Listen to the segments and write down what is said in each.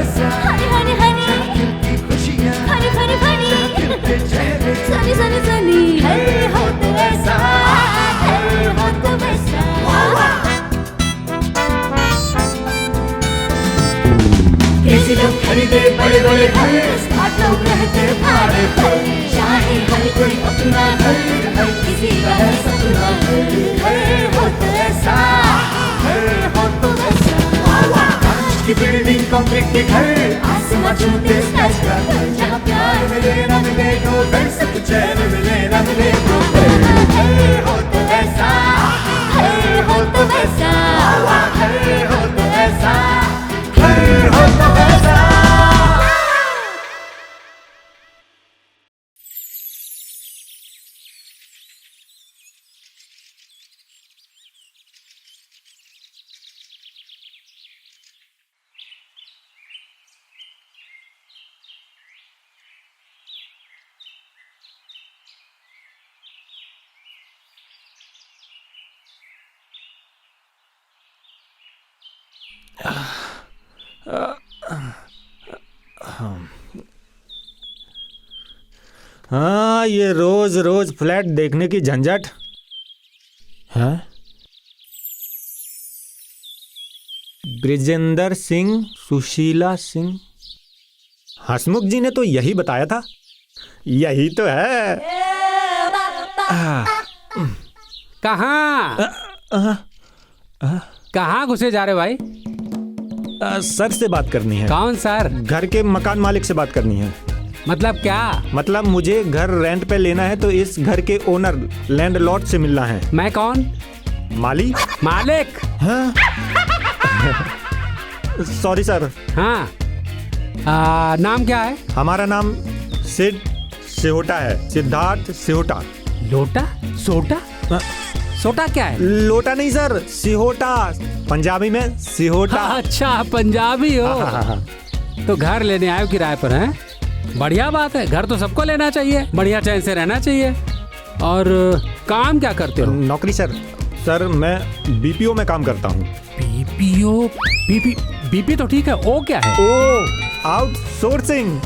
ऐसा, हनी हनी हनी, जहाँ खिलती खुशियाँ, फनी फनी फनी, जहाँ खिलते चेहरे, सनी सनी सनी, है हो तो ऐसा, है हो तो वैसा। किसी लोग खरीदे बड़े बड़े घर, स्मार्ट लोग रहते भाड़े पर, शाही हर कोई अपना घर, हर किसी का है सपना घर, है हो तो ऐसा, है हो तो वैसा। कांच की बिल्डिंग कंक्रीट के घर, आसमां छूते स्काईस्क्रैपर, जहाँ प्यार मिले न मिले दो दर, सुख चैन मिले न मिले दो दर, है हो तो ऐसा, है हो तो वैसा। है हो तो ऐसा, है हो तो ऐसा। हाँ, ये रोज रोज फ्लैट देखने की झंझट है। ब्रिजेंद्र सिंह, सुशीला सिंह, हसमुख जी ने तो यही बताया था। यही तो है। कहाँ कहाँ घुसे जा रहे हो भाई? सर से बात करनी है। कौन सर? घर के मकान मालिक से बात करनी है। मतलब क्या? मतलब मुझे घर रेंट पे लेना है, तो इस घर के ओनर लैंडलॉर्ड से मिलना है। मैं कौन? माली? मालिक? हाँ? Sorry sir. हाँ। नाम क्या है? हमारा नाम सिड सिहोटा है, सिद्धार्थ सिहोटा। लोटा? सोटा? सोटा क्या है? लोटा नहीं सर, सिहोटा, पंजाबी में सिहोटा। अच्छा, पंजाबी हो। हाँ। तो घर लेने आए हो किराए पर? हैं? बढ़िया बात है, घर तो सबको लेना चाहिए, बढ़िया चैन से रहना चाहिए। और काम क्या करते हो? नौकरी सर। सर मैं बीपीओ में काम करता हूँ। बीपीओ? बीपी तो ठीक है, ओ क्या है? ओ आउटसोर्सिंग।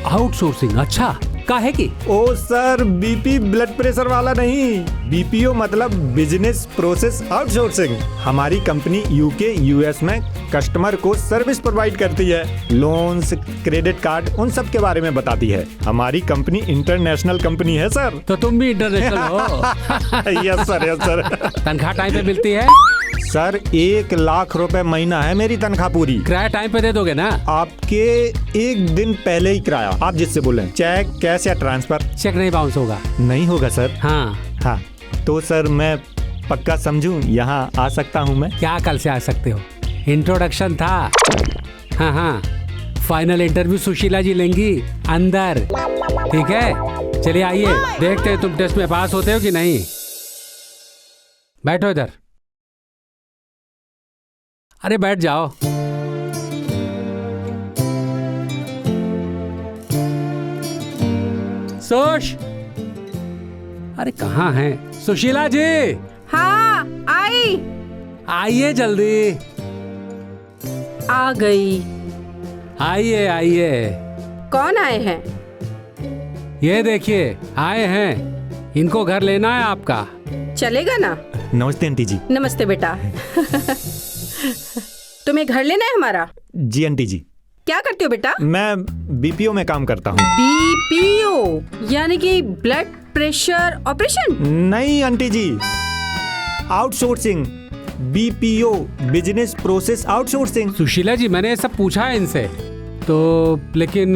आउटसोर्सिंग? अच्छा, काहे की? ओ सर, बीपी ब्लड प्रेशर वाला नहीं, बीपीओ मतलब बिजनेस प्रोसेस आउटसोर्सिंग। हमारी कंपनी यूके यूएस में कस्टमर को सर्विस प्रोवाइड करती है, लोन्स, क्रेडिट कार्ड, उन सब के बारे में बताती है। हमारी कंपनी इंटरनेशनल कंपनी है सर। तो तुम भी इंटरनेशनल हो? Yes sir, yes sir. तनख्वाह टाइम पे मिलती है? सर 1 लाख रुपए महीना है मेरी तनख्वाह पूरी। किराया टाइम पे दे दोगे ना? आपके 1 दिन पहले ही किराया, आप जिससे बोले, चेक, कैश या ट्रांसफर। चेक नहीं बाउंस होगा? नहीं होगा सर। हाँ। तो सर मैं पक्का समझूं, यहाँ आ सकता हूँ मैं? क्या कल से आ सकते हो? इंट्रोडक्शन था। हाँ, फाइनल इंटरव्यू सुशीला जी लेंगी अंदर। ठीक है, चलिए आइए, देखते हैं तुम टेस्ट में पास होते हो कि नहीं। बैठो इधर। अरे बैठ जाओ। सोश, अरे कहाँ है सुशीला जी? हाँ, आई। आइए जल्दी। आ गई। आइए आइए। कौन आए हैं? ये देखिए, आए हैं, इनको घर लेना है आपका। चलेगा ना? नमस्ते आंटी जी। नमस्ते बेटा। तुम्हें घर लेना है हमारा? जी आंटी जी। क्या करते हो बेटा? मैं बीपीओ में काम करता हूँ। बीपीओ यानी कि ब्लड प्रेशर ऑपरेशन? नहीं aunty ji, outsourcing, BPO, business process outsourcing. Sushila ji, मैंने ये सब पूछा है इनसे, तो लेकिन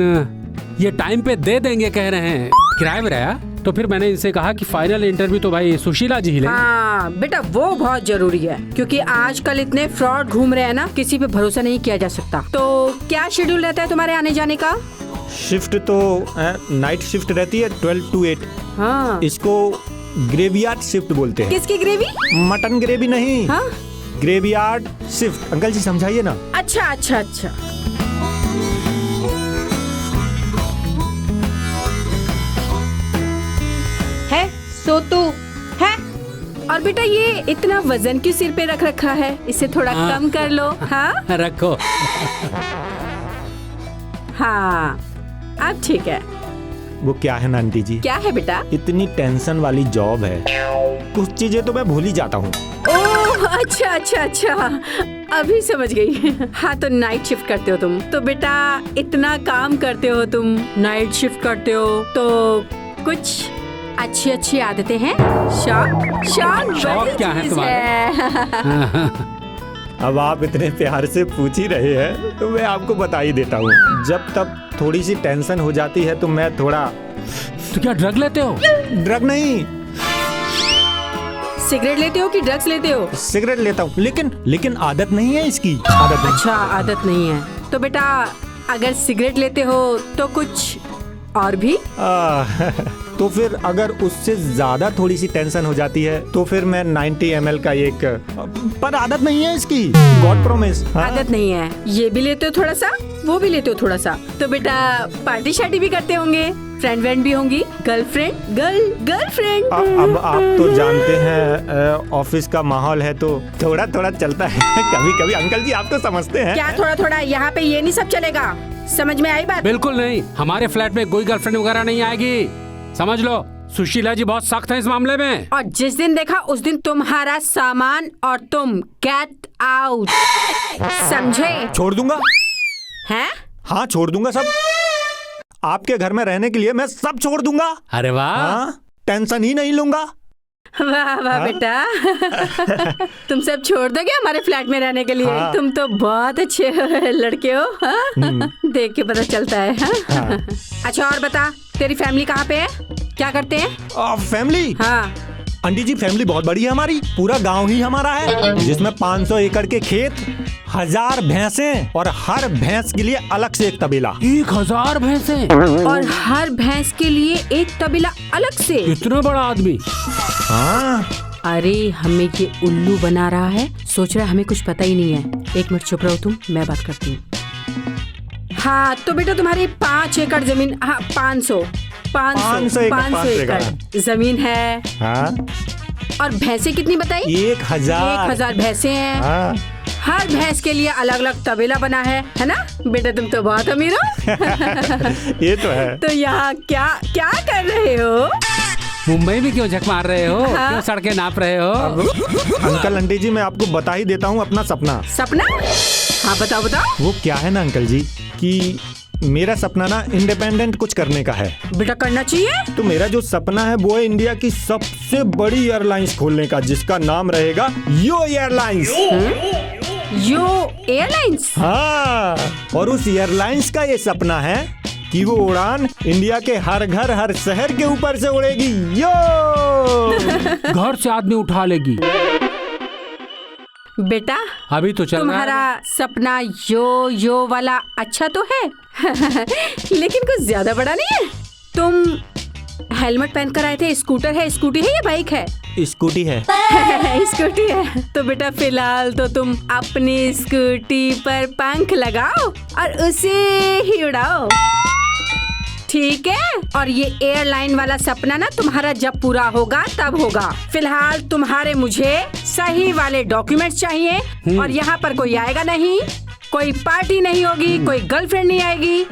ये टाइम पे दे देंगे कह रहे हैं, किराए में रहा। तो फिर मैंने इनसे कहा कि फाइनल इंटरव्यू तो भाई सुशीला जी ही लें। हाँ बेटा, वो बहुत जरूरी है, क्योंकि आजकल इतने फ्रॉड घूम रहे हैं ना, किसी पे भरोसा नहीं किया जा सकता। तो क्या शेड्यूल रहता है तुम्हारे आने जाने का? शिफ्ट तो नाइट शिफ्ट रहती है 12 to 8। हाँ। इसको ग्रेवियार्ड शिफ्ट बोलते हैं। किसकी ग्रेवी? मटन ग्रेवी नहीं। हाँ? Graveyard shift. अंकल जी समझाइए ना। अच्छा अच्छा अच्छा। है सोतू है। और बेटा ये इतना वजन क्यों सिर पे रख रखा है? इसे थोड़ा कम कर लो। हाँ रखो। हाँ अब ठीक है। वो क्या है ना आंटी जी, क्या है बेटा? इतनी टेंशन वाली जॉब है, कुछ चीजें तो मैं भूल ही जाता हूँ। ओह अच्छा अच्छा अच्छा, अभी समझ गई। हाँ तो नाइट शिफ्ट करते हो तुम, तो बेटा इतना काम करते हो तुम, नाइट शिफ्ट करते हो तो कुछ अच्छी अच्छी आदतें हैं। शौक शौक शौक बड़ी क्या है चीज तुम्हारे? अब आप इतने प्यार से पूछ ही रहे हैं तो मैं आपको बता ही देता हूँ। जब तक थोड़ी सी टेंशन हो जाती है तो मैं थोड़ा, तो क्या ड्रग लेते हो? ड्रग नहीं, सिगरेट लेते हो कि ड्रग्स लेते हो? सिगरेट लेता हूँ, लेकिन आदत नहीं है इसकी, आदत नहीं। अच्छा आदत नहीं है तो बेटा अगर सिगरेट लेते हो तो कुछ और भी? तो फिर अगर उससे ज्यादा थोड़ी सी टेंशन हो जाती है तो फिर मैं 90 ml का एक, पर आदत नहीं है इसकी, गॉड प्रॉमिस। आदत नहीं है, ये भी लेते हो थोड़ा सा, वो भी लेते हो थोड़ा सा, तो बेटा पार्टी शार्टी भी करते होंगे, फ्रेंड वैंड भी होंगी, गर्लफ्रेंड। अब आप तो जानते हैं ऑफिस का माहौल है तो थोड़ा थोड़ा चलता है। कभी कभी अंकल जी आप तो समझते हैं। क्या थोड़ा थोड़ा? यहाँ पे ये नहीं सब चलेगा, समझ में आई बात? बिल्कुल नहीं, हमारे फ्लैट में कोई गर्लफ्रेंड वगैरह नहीं आएगी, समझ लो। सुशीला जी बहुत सख्त है इस मामले में। और जिस दिन देखा उस दिन तुम्हारा सामान और तुम गेट आउट, समझे? छोड़ दूंगा, हैं? हाँ छोड़ दूंगा सब, आपके घर में रहने के लिए मैं सब छोड़ दूंगा। अरे वाह, हाँ, टेंशन ही नहीं लूंगा। वाह वाह बेटा, तुम सब छोड़ दोगे हमारे फ्लैट में रहने के लिए? हाँ। तुम तो बहुत अच्छे लड़के हो। हाँ? देख के पता चलता है। हाँ? अच्छा और बता, तेरी फैमिली कहाँ पे है, क्या करते हैं? फैमिली? हाँ आंटी जी फैमिली बहुत बड़ी है हमारी, पूरा गांव ही हमारा है, जिसमें 500 एकड़ के खेत, 1000 भैंसें और हर भैंस के लिए अलग से एक तबेला। 1000 भैंसे और हर भैंस के लिए एक तबेला अलग से? इतना बड़ा आदमी? हाँ अरे हमें ये उल्लू बना रहा है, सोच रहा है हमें कुछ पता ही नहीं है। 1 मिनट चुप रहो तुम, मैं बात करती हूँ। हाँ तो बेटा तुम्हारी 5 एकड़ जमीन, हाँ 500 एकड़ जमीन है। हाँ और भैंसे कितनी बताई? 1000 भैंसे हैं। हाँ। हर भैंस के लिए अलग अलग तबेला बना है ना? बेटा तुम तो बहुत अमीर हो। ये तो है। तो यहाँ क्या क्या कर रहे हो? मुंबई में क्यों झक मार रहे हो? हाँ? क्यों सड़कें नाप रहे हो? अंकल आंटी जी मैं आपको बता ही देता हूँ अपना सपना। सपना? हाँ बताओ बताओ। वो क्या है ना अंकल जी कि मेरा सपना ना इंडिपेंडेंट कुछ करने का है। बेटा करना चाहिए। तो मेरा जो सपना है वो है इंडिया की सबसे बड़ी एयरलाइंस खोलने का, जिसका नाम रहेगा यो एयरलाइंस। यो एयरलाइंस? हाँ, और उस एयरलाइंस का ये सपना है कि वो उड़ान इंडिया के हर घर हर शहर के ऊपर से उड़ेगी। यो घर से आदमी उठा लेगी। बेटा अभी तो चल रहा है। तुम्हारा सपना यो वाला अच्छा तो है लेकिन कुछ ज्यादा बड़ा नहीं है। तुम हेलमेट पहन कर आए थे, स्कूटर है, स्कूटी है या बाइक है? स्कूटी है। स्कूटी है तो बेटा फिलहाल तो तुम अपनी स्कूटी पर पंख लगाओ और उसे ही उड़ाओ, ठीक है? और ये एयरलाइन वाला सपना ना तुम्हारा जब पूरा होगा तब होगा। फिलहाल तुम्हारे मुझे सही वाले डॉक्यूमेंट्स चाहिए और यहाँ पर कोई आएगा नहीं, कोई पार्टी नहीं होगी, कोई गर्लफ्रेंड नहीं आएगी।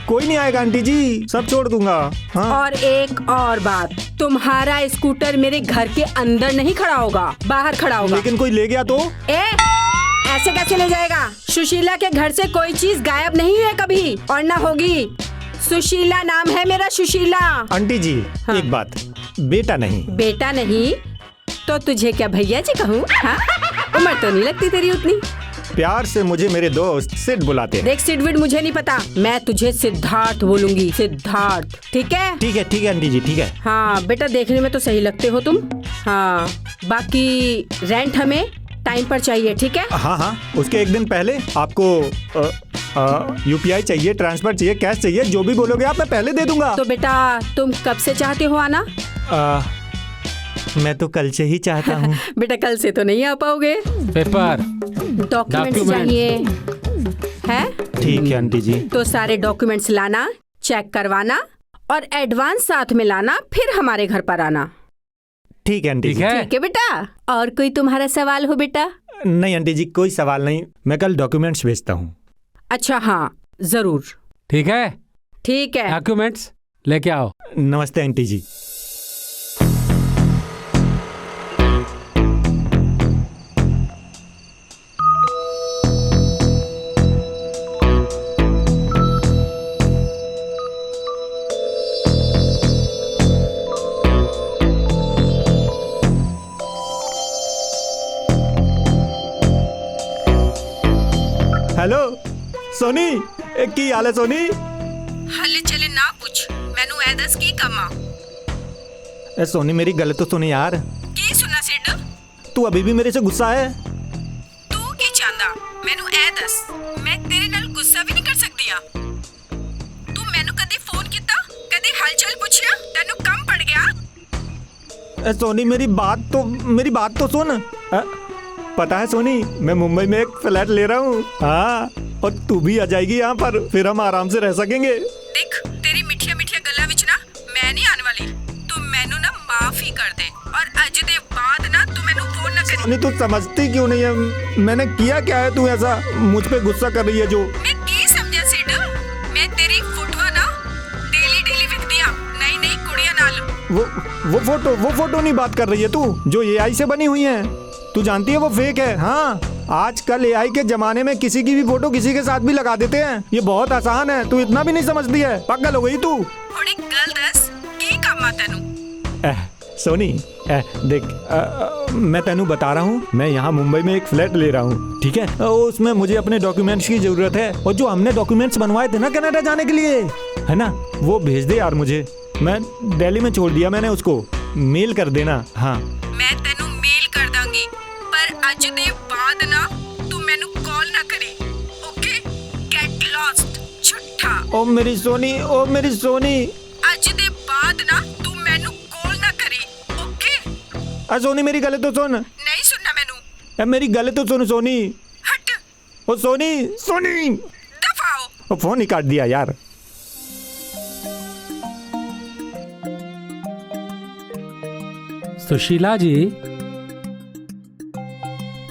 कोई नहीं आएगा आंटी जी, सब छोड़ दूंगा। हाँ? और एक और बात, तुम्हारा स्कूटर मेरे घर के अंदर नहीं खड़ा होगा, बाहर खड़ा होगा। लेकिन कोई ले गया तो? ऐसे कैसे ले जाएगा? सुशीला के घर से कोई चीज गायब नहीं है कभी और ना होगी। सुशीला नाम है मेरा, सुशीला। आंटी जी हाँ। एक बात, बेटा नहीं। बेटा नहीं तो तुझे क्या भैया जी कहूँ? हाँ? उम्र तो नहीं लगती तेरी उतनी। प्यार से मुझे मेरे दोस्त सिड बुलाते हैं। देख सिड विड मुझे नहीं पता, मैं तुझे सिद्धार्थ बोलूंगी, सिद्धार्थ, ठीक है? ठीक है आंटी जी, ठीक है। हाँ बेटा देखने में तो सही लगते हो तुम। हाँ बाकी रेंट हमें टाइम पर चाहिए, ठीक है? हाँ, उसके एक दिन पहले आपको UPI चाहिए, ट्रांसफर चाहिए, कैश चाहिए, जो भी बोलोगे आप मैं पहले दे दूंगा। तो बेटा तुम कब से चाहते हो आना? मैं तो कल से ही चाहता हूँ। बेटा कल से तो नहीं आ पाओगे, पेपर डॉक्यूमेंट्स चाहिए है। ठीक है आंटी जी। तो सारे डॉक्यूमेंट्स लाना, चेक करवाना और एडवांस साथ में लाना, फिर हमारे घर पर आना। ठीक है आंटी ठीक जी। है? ठीक है बेटा। और कोई तुम्हारा सवाल हो बेटा? नहीं आंटी जी, कोई सवाल नहीं, मैं कल डॉक्यूमेंट्स भेजता हूँ। अच्छा हाँ जरूर। ठीक है, ठीक है। डॉक्यूमेंट्स लेके आओ। नमस्ते आंटी जी। हेलो सोनी, की हाल है सोनी? हाले चले ना कुछ मैनू ए दस की कमा ए सोनी मेरी गल तो सुन यार। की सुना सिड तू अभी भी मेरे से गुस्सा है? तू की चाहंदा मैनू ए दस मैं तेरे नाल गुस्सा भी नहीं कर सकदी आ। तू मैनू कदी फोन कीता, कदी हालचाल पूछिया, तैनू कम पड़ गया? ए सोनी मेरी बात तो सुन। पता है सोनी, मैं मुंबई में एक फ्लैट ले रहा हूँ। हाँ, और तू भी आ जाएगी यहाँ पर, फिर हम आराम से रह सकेंगे। देख तेरी मिठिया मिठिया गल्ला विच ना मैं नहीं आने वाली। तू मैनू ना माफ ही कर दे और अज दे बाद ना तू मैनू फोन ना करी। सोनी तू समझती क्यों नहीं है? मैंने किया क्या है, तू ऐसा मुझ पे गुस्सा कर रही है जो? मैं की समझा सिड, मैं तेरी फोटो ना डेली विकदी आ नई नई कुड़िया नाल। वो फोटो नहीं बात कर रही है तू, जो एआई से बनी हुई है। तू जानती है वो फेक है। हाँ, आजकल एआई के जमाने में किसी की भी फोटो किसी के साथ भी लगा देते हैं। ये बहुत आसान है, तू इतना भी नहीं समझती है। पागल हो गई तू। थोड़ी गल दस की काम आ तैनू? सोनी देख, मैं तेनू बता रहा हूँ, मैं यहाँ मुंबई में एक फ्लैट ले रहा हूँ, ठीक है? उसमें मुझे अपने डॉक्यूमेंट्स की जरूरत है, और जो हमने डॉक्यूमेंट्स बनवाए थे ना कनाडा जाने के लिए, है ना, वो भेज दे यार मुझे। मैं दिल्ली में छोड़ दिया मैंने उसको, मेल कर देना। हाँ मैं तेनू मेल कर दांगी, पर अज दे बाद ना तू मैनू कॉल ना करी, ओके? गेट लॉस्ट झूठा। ओ मेरी सोनी, ओ मेरी सोनी। अज दे बाद ना तू मैनू कॉल ना करी, ओके? सोनी मेरी गल तो सुन। नहीं सुनना मैनू। मेरी गल तो सुन सोनी। हट। ओ सोनी, सोनी। दफा हो। ओ फोन ही काट दिया यार। सुशीला जी,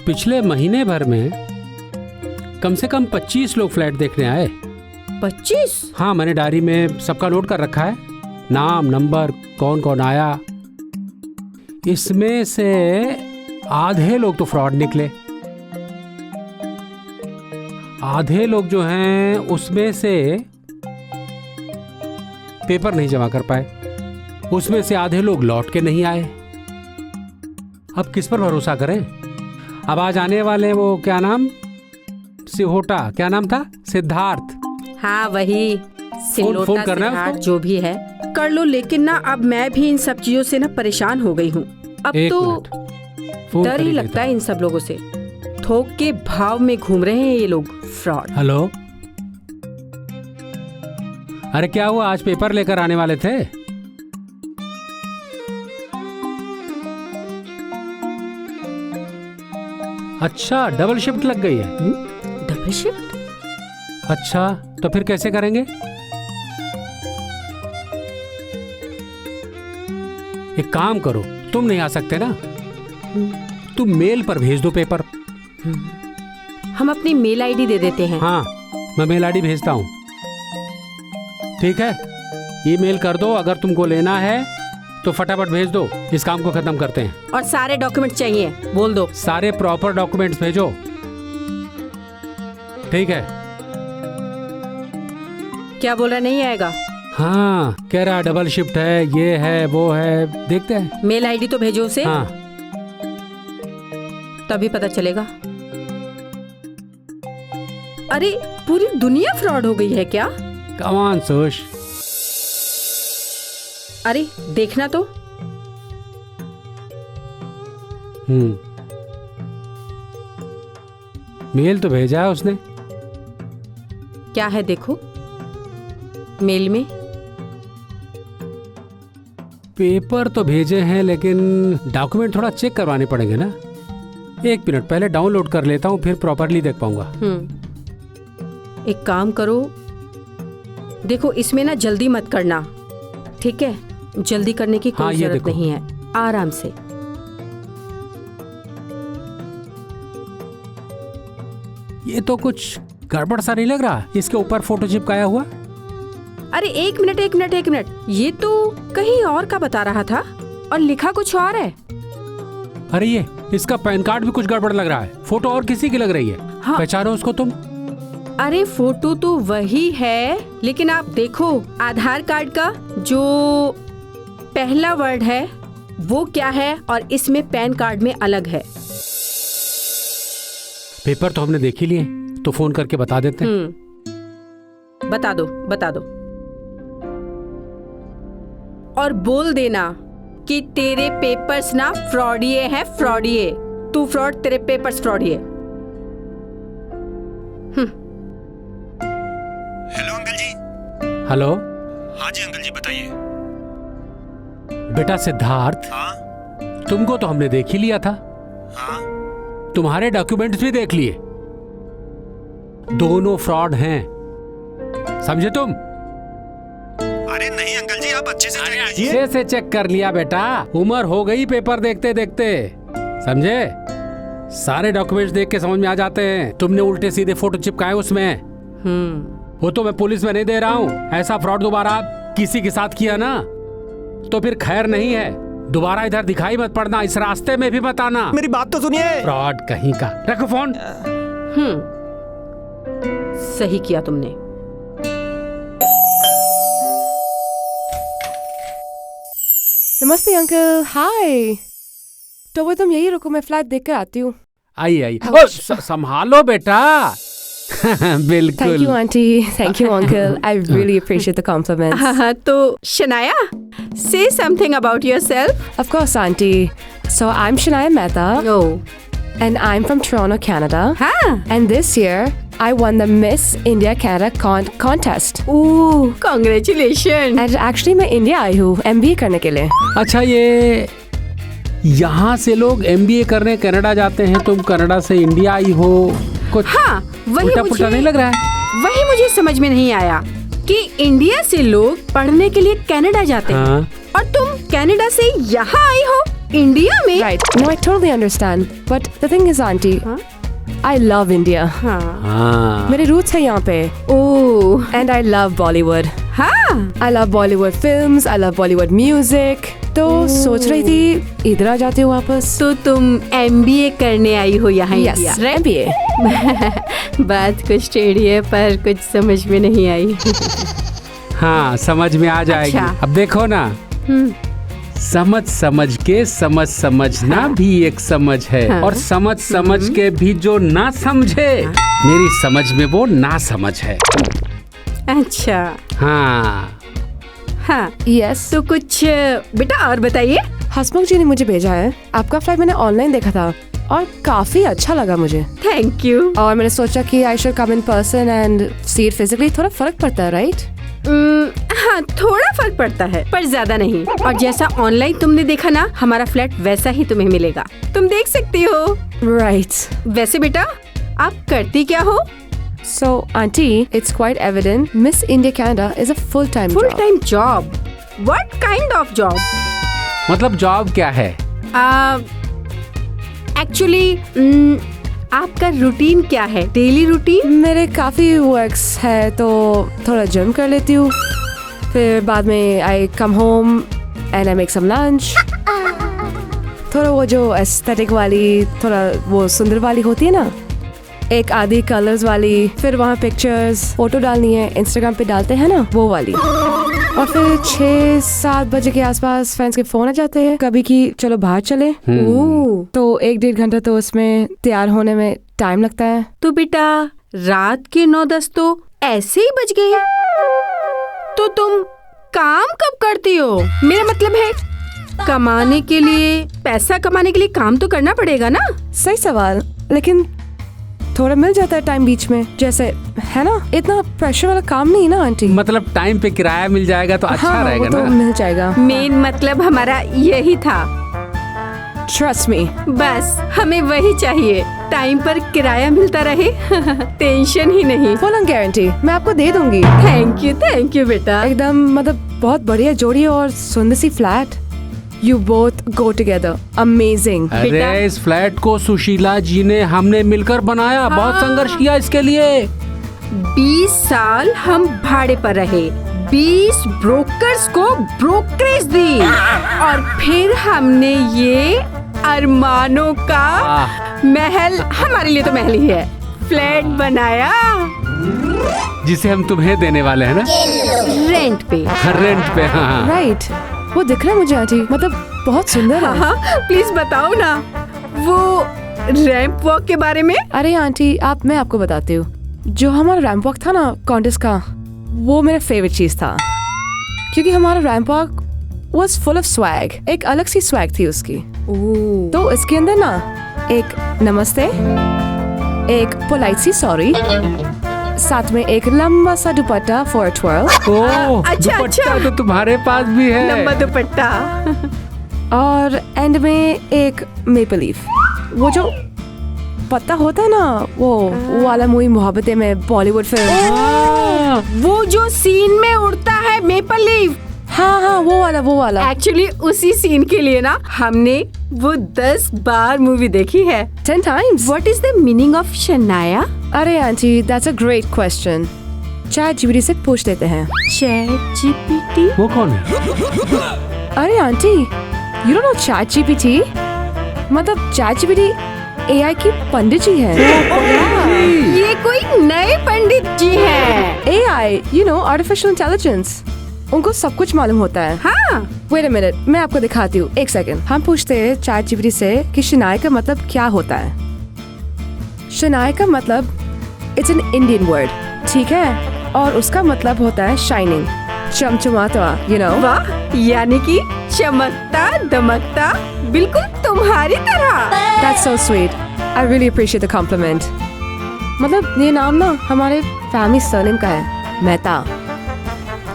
पिछले महीने भर में कम से कम 25 लोग फ्लैट देखने आए। 25? हाँ, मैंने डायरी में सबका नोट कर रखा है, नाम नंबर, कौन कौन आया। इसमें से आधे लोग तो फ्रॉड निकले। आधे लोग जो हैं उसमें से पेपर नहीं जमा कर पाए, उसमें से आधे लोग लौट के नहीं आए। अब किस पर भरोसा करें? अब आज आने वाले वो क्या नाम, सिहोटा, क्या नाम था, सिद्धार्थ। हाँ वही फोन करना है सिद्धार्थ उसको? जो भी है कर लो, लेकिन ना अब मैं भी इन सब चीजों से ना परेशान हो गई हूँ। अब एक तो मिनट, फोन डर कर ही लेता लगता है इन सब लोगों से। थोक के भाव में घूम रहे हैं ये लोग, फ्रॉड। हेलो, अरे क्या हुआ, आज पेपर लेकर आने वाले थे? अच्छा, डबल शिफ्ट लग गई है। Double shift? अच्छा, तो फिर कैसे करेंगे? एक काम करो, तुम नहीं आ सकते ना, तुम मेल पर भेज दो पेपर। हम अपनी मेल आईडी दे देते हैं। हाँ, मैं मेल आईडी भेजता हूँ, ठीक है? ईमेल कर दो, अगर तुमको लेना है तो फटाफट भेज दो, इस काम को खत्म करते हैं। और सारे डॉक्यूमेंट चाहिए, बोल दो। सारे प्रॉपर डॉक्यूमेंट्स भेजो, ठीक है? क्या बोल रहा, नहीं आएगा? हाँ, कह रहा डबल शिफ्ट है, ये है वो है, देखते हैं। मेल आईडी तो भेजो उसे। हाँ, तभी पता चलेगा। अरे पूरी दुनिया फ्रॉड हो गई है क्या? कम ऑन सोश। अरे देखना तो। मेल तो भेजा है उसने। क्या है देखो मेल में। पेपर तो भेजे हैं, लेकिन डॉक्यूमेंट थोड़ा चेक करवाने पड़ेंगे ना। एक मिनट, पहले डाउनलोड कर लेता हूँ, फिर प्रॉपरली देख पाऊंगा। एक काम करो, देखो इसमें ना जल्दी मत करना, ठीक है? जल्दी करने की हाँ, कोई ये जरूरत देखो। नहीं है, आराम से। ये तो कुछ गड़बड़ सा नहीं लग रहा? इसके ऊपर फोटो चिपकाया हुआ। अरे एक मिनट, ये तो कहीं और का बता रहा था और लिखा कुछ और है। अरे ये इसका पैन कार्ड भी कुछ गड़बड़ लग रहा है, फोटो और किसी की लग रही है। हाँ। पहचानो उसको तुम? अरे फोटो तो वही है, लेकिन आप देखो आधार कार्ड का जो पहला वर्ड है वो क्या है और इसमें पैन कार्ड में अलग है। पेपर तो हमने देख ही लिए, तो फोन करके बता देते हैं। बता दो और बोल देना कि तेरे पेपर्स ना फ्रॉडिये हैं, फ्रॉडिये। तू फ्रॉड, तेरे पेपर्स फ्रॉडिये। हेलो अंकल जी। हेलो। हाँ जी अंकल जी बताइए। बेटा सिद्धार्थ, हाँ तुमको तो हमने देख ही लिया था। हाँ तुम्हारे डॉक्यूमेंट्स भी देख लिए, दोनों फ्रॉड हैं, समझे तुम? अरे नहीं अंकल जी, आप अच्छे से चेक कीजिए। अच्छे से चेक कर लिया बेटा, उम्र हो गई पेपर देखते देखते, समझे? सारे डॉक्यूमेंट्स देख के समझ में आ जाते हैं। तुमने उल्टे सीधे फोटो चिपकाए उसमें। वो तो मैं पुलिस में नहीं दे रहा हूँ। ऐसा फ्रॉड दोबारा किसी के साथ किया ना तो फिर खैर नहीं है। दोबारा इधर दिखाई मत पड़ना, इस रास्ते में भी मत आना। मेरी बात तो सुनिए। फ्रॉड कहीं का। रखो फोन। सही किया तुमने। नमस्ते अंकल। हाय। तो वो तुम यही रुको, मैं फ्लैट देख कर आती हूँ। आइए। ओ, संभालो बेटा। बिल्कुल। Thank you, auntie. Thank you, uncle. I really appreciate the compliments. हाँ, तो Shanaya, say something about yourself. Of course, auntie. So I'm Shania Mehta, Oh, and I'm from Toronto, Canada. हाँ. And this year, I won the Miss India Canada contest. Ooh, congratulations. And actually, मैं India I हूँ MBA करने के लिए। अच्छा, ये यहाँ से लोग MBA करने कनाडा जाते हैं, तुम कनाडा से इंडिया आई हो, कुछ हाँ, वही उल्टा पुल्टा नहीं लग रहा है? वही मुझे समझ में नहीं आया कि इंडिया से लोग पढ़ने के लिए कनाडा जाते हैं। हाँ। और तुम कनाडा से यहाँ आई हो इंडिया में। Right. No, I totally understand. But the thing is, auntie, हाँ? I love India. हाँ. हाँ। मेरे roots है यहाँ पे। ओह, And I love Bollywood. हाँ. I love Bollywood films. I love Bollywood music. तो सोच रही थी इधर आ जाती हूँ वापस। तो तुम MBA करने आई हो यहाँ Yes, इंडिया। MBA. बात कुछ टेढ़ी है पर कुछ समझ में नहीं आई। हाँ, समझ में आ जाएगी। अच्छा। अब देखो ना, समझ के समझना भी एक समझ है। हाँ। और समझ के भी जो ना समझे, मेरी समझ में वो ना समझ है। अच्छा, हाँ। हाँ, Yes. तो कुछ बेटा और बताइए। हसमुख जी ने मुझे भेजा है। आपका फ्लाइट मैंने ऑनलाइन देखा था और काफी अच्छा लगा मुझे। Thank you. और मैंने सोचा कि I should come in person and see it physically. थोड़ा फर्क पड़ता है, राइट? हाँ, थोड़ा फर्क पड़ता है पर ज्यादा नहीं। और जैसा ऑनलाइन तुमने देखा ना, हमारा फ्लैट वैसा ही तुम्हें मिलेगा, तुम देख सकती हो। राइट। वैसे बेटा आप करती क्या हो? So, auntie, it's quite evident Miss India Canada is a full-time full job. Time job? What kind of job? मतलब जॉब क्या है? एक्चुअली आपका रूटीन क्या है, डेली रूटीन? मेरे काफी वर्क्स है तो थोड़ा जिम कर लेती हूँ, फिर बाद में I come home and I make some lunch. थोड़ा वो जो एस्थेटिक वाली, थोड़ा वो सुंदर वाली होती है ना, एक आधी कलर्स वाली, फिर वहाँ पिक्चर्स फोटो डालनी है, इंस्टाग्राम पे डालते हैं ना वो वाली। और फिर 6-7 बजे के आसपास फ्रेंड्स के फोन आ जाते हैं कभी कि चलो बाहर चले। तो 1-1.5 घंटा तो उसमें तैयार होने में टाइम लगता है। तो बेटा रात के 9-10 तो ऐसे ही बज गए, तो तुम काम कब करती हो? मेरा मतलब है कमाने के लिए, पैसा कमाने के लिए काम तो करना पड़ेगा ना। सही सवाल, लेकिन थोड़ा मिल जाता है टाइम बीच में, जैसे है ना, इतना प्रेशर वाला काम नहीं ना आंटी। मतलब टाइम पे किराया मिल जाएगा तो अच्छा हाँ, रहेगा वो तो ना। मिल जाएगा। मेन मतलब हमारा यही था। Trust me. बस हमें वही चाहिए, टाइम पर किराया मिलता रहे, टेंशन ही नहीं। फुल ऑन गारंटी मैं आपको दे दूंगी। थैंक यू बेटा। एकदम मतलब बहुत बढ़िया जोड़ी और सुंदर सी flat. You both go together. Amazing. अरे इस फ्लैट को सुशीला जी ने हमने मिलकर बनाया, बहुत संघर्ष किया इसके लिए। 20 साल हम भाड़े पर रहे, 20 ब्रोकर्स को ब्रोकरेज दी और फिर हमने ये अरमानों का महल, हमारे लिए तो महल ही है, फ्लैट बनाया जिसे हम तुम्हें देने वाले हैं ना, रेंट पे। रेंट पे। हाँ राइट, वो दिख रहा है मुझे आंटी, मतलब बहुत सुंदर है। हाँ, प्लीज बताओ ना वो रैंप वॉक के बारे में। अरे आंटी मैं आपको बताती हूँ, जो हमारा रैंप वॉक था ना कॉन्टेस्ट का, वो मेरा फेवरेट चीज था, क्योंकि हमारा ramp walk was full of swag, एक अलग सी स्वैग थी उसकी। तो इसके अंदर ना एक नमस्ते, एक पोलाइट सी सॉरी, साथ में एक लंबा सा दुपट्टा फॉर ट्वेल्व। ओह, अच्छा, दुपट्टा अच्छा। तो तुम्हारे पास भी है। लंबा दुपट्टा। और एंड में एक मेपल लीफ, वो जो पत्ता होता है ना, वो वाला मूवी मोहब्बतें में, बॉलीवुड फिल्म। वो जो सीन में उड़ता है मेपल लीफ। हाँ, वो वाला। एक्चुअली उसी सीन के लिए ना हमने वो 10 बार मूवी देखी है। 10 times. What is the meaning of Shanaya? अरे aunty, that's a great question. ChatGPT से पूछ लेते हैं। ChatGPT? वो कौन है? अरे aunty, you don't know ChatGPT? मतलब ChatGPT AI की पंडित जी है। ये कोई नए पंडित जी हैं। AI, you know, artificial intelligence. उनको सब कुछ मालूम होता है। हाँ। Wait a minute, मैं आपको दिखाती हूँ, एक सेकंड। हम पूछते हैं ChatGPT से कि शनाय का मतलब क्या होता है। शनाय का मतलब इट्स एन इंडियन वर्ड, ठीक है, और उसका मतलब होता है शाइनिंग, चमचमाता, you know। वाह, यानी कि चमकता दमकता, बिल्कुल तुम्हारी तरह। That's so sweet. I really appreciate the compliment. मतलब ये नाम ना हमारे फैमिली सरनेम का है, मेहता।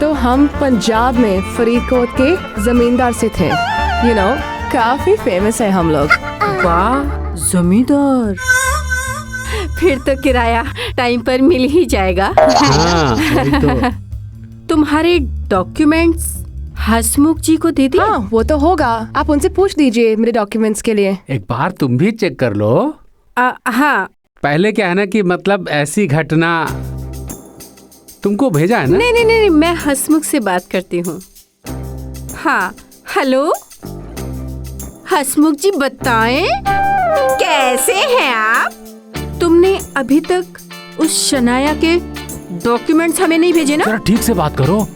तो हम पंजाब में फरीदकोट के जमींदार से थे, you know, काफी फेमस है हम लोग। वाह, जमींदार। फिर तो किराया टाइम पर मिल ही जाएगा। हाँ, वही तो। तुम्हारे डॉक्यूमेंट्स हसमुख जी को दे दिए? हाँ, वो तो होगा, आप उनसे पूछ दीजिए मेरे डॉक्यूमेंट्स के लिए। एक बार तुम भी चेक कर लो। हाँ। पहले क्या है ना कि मतलब ऐसी घटना तुमको भेजा है ना। नहीं, मैं हसमुख से बात करती हूँ। हाँ, हेलो हसमुख जी, बताएं कैसे हैं आप? तुमने अभी तक उस शनाया के डॉक्यूमेंट्स हमें नहीं भेजे ना? जरा ठीक से बात करो।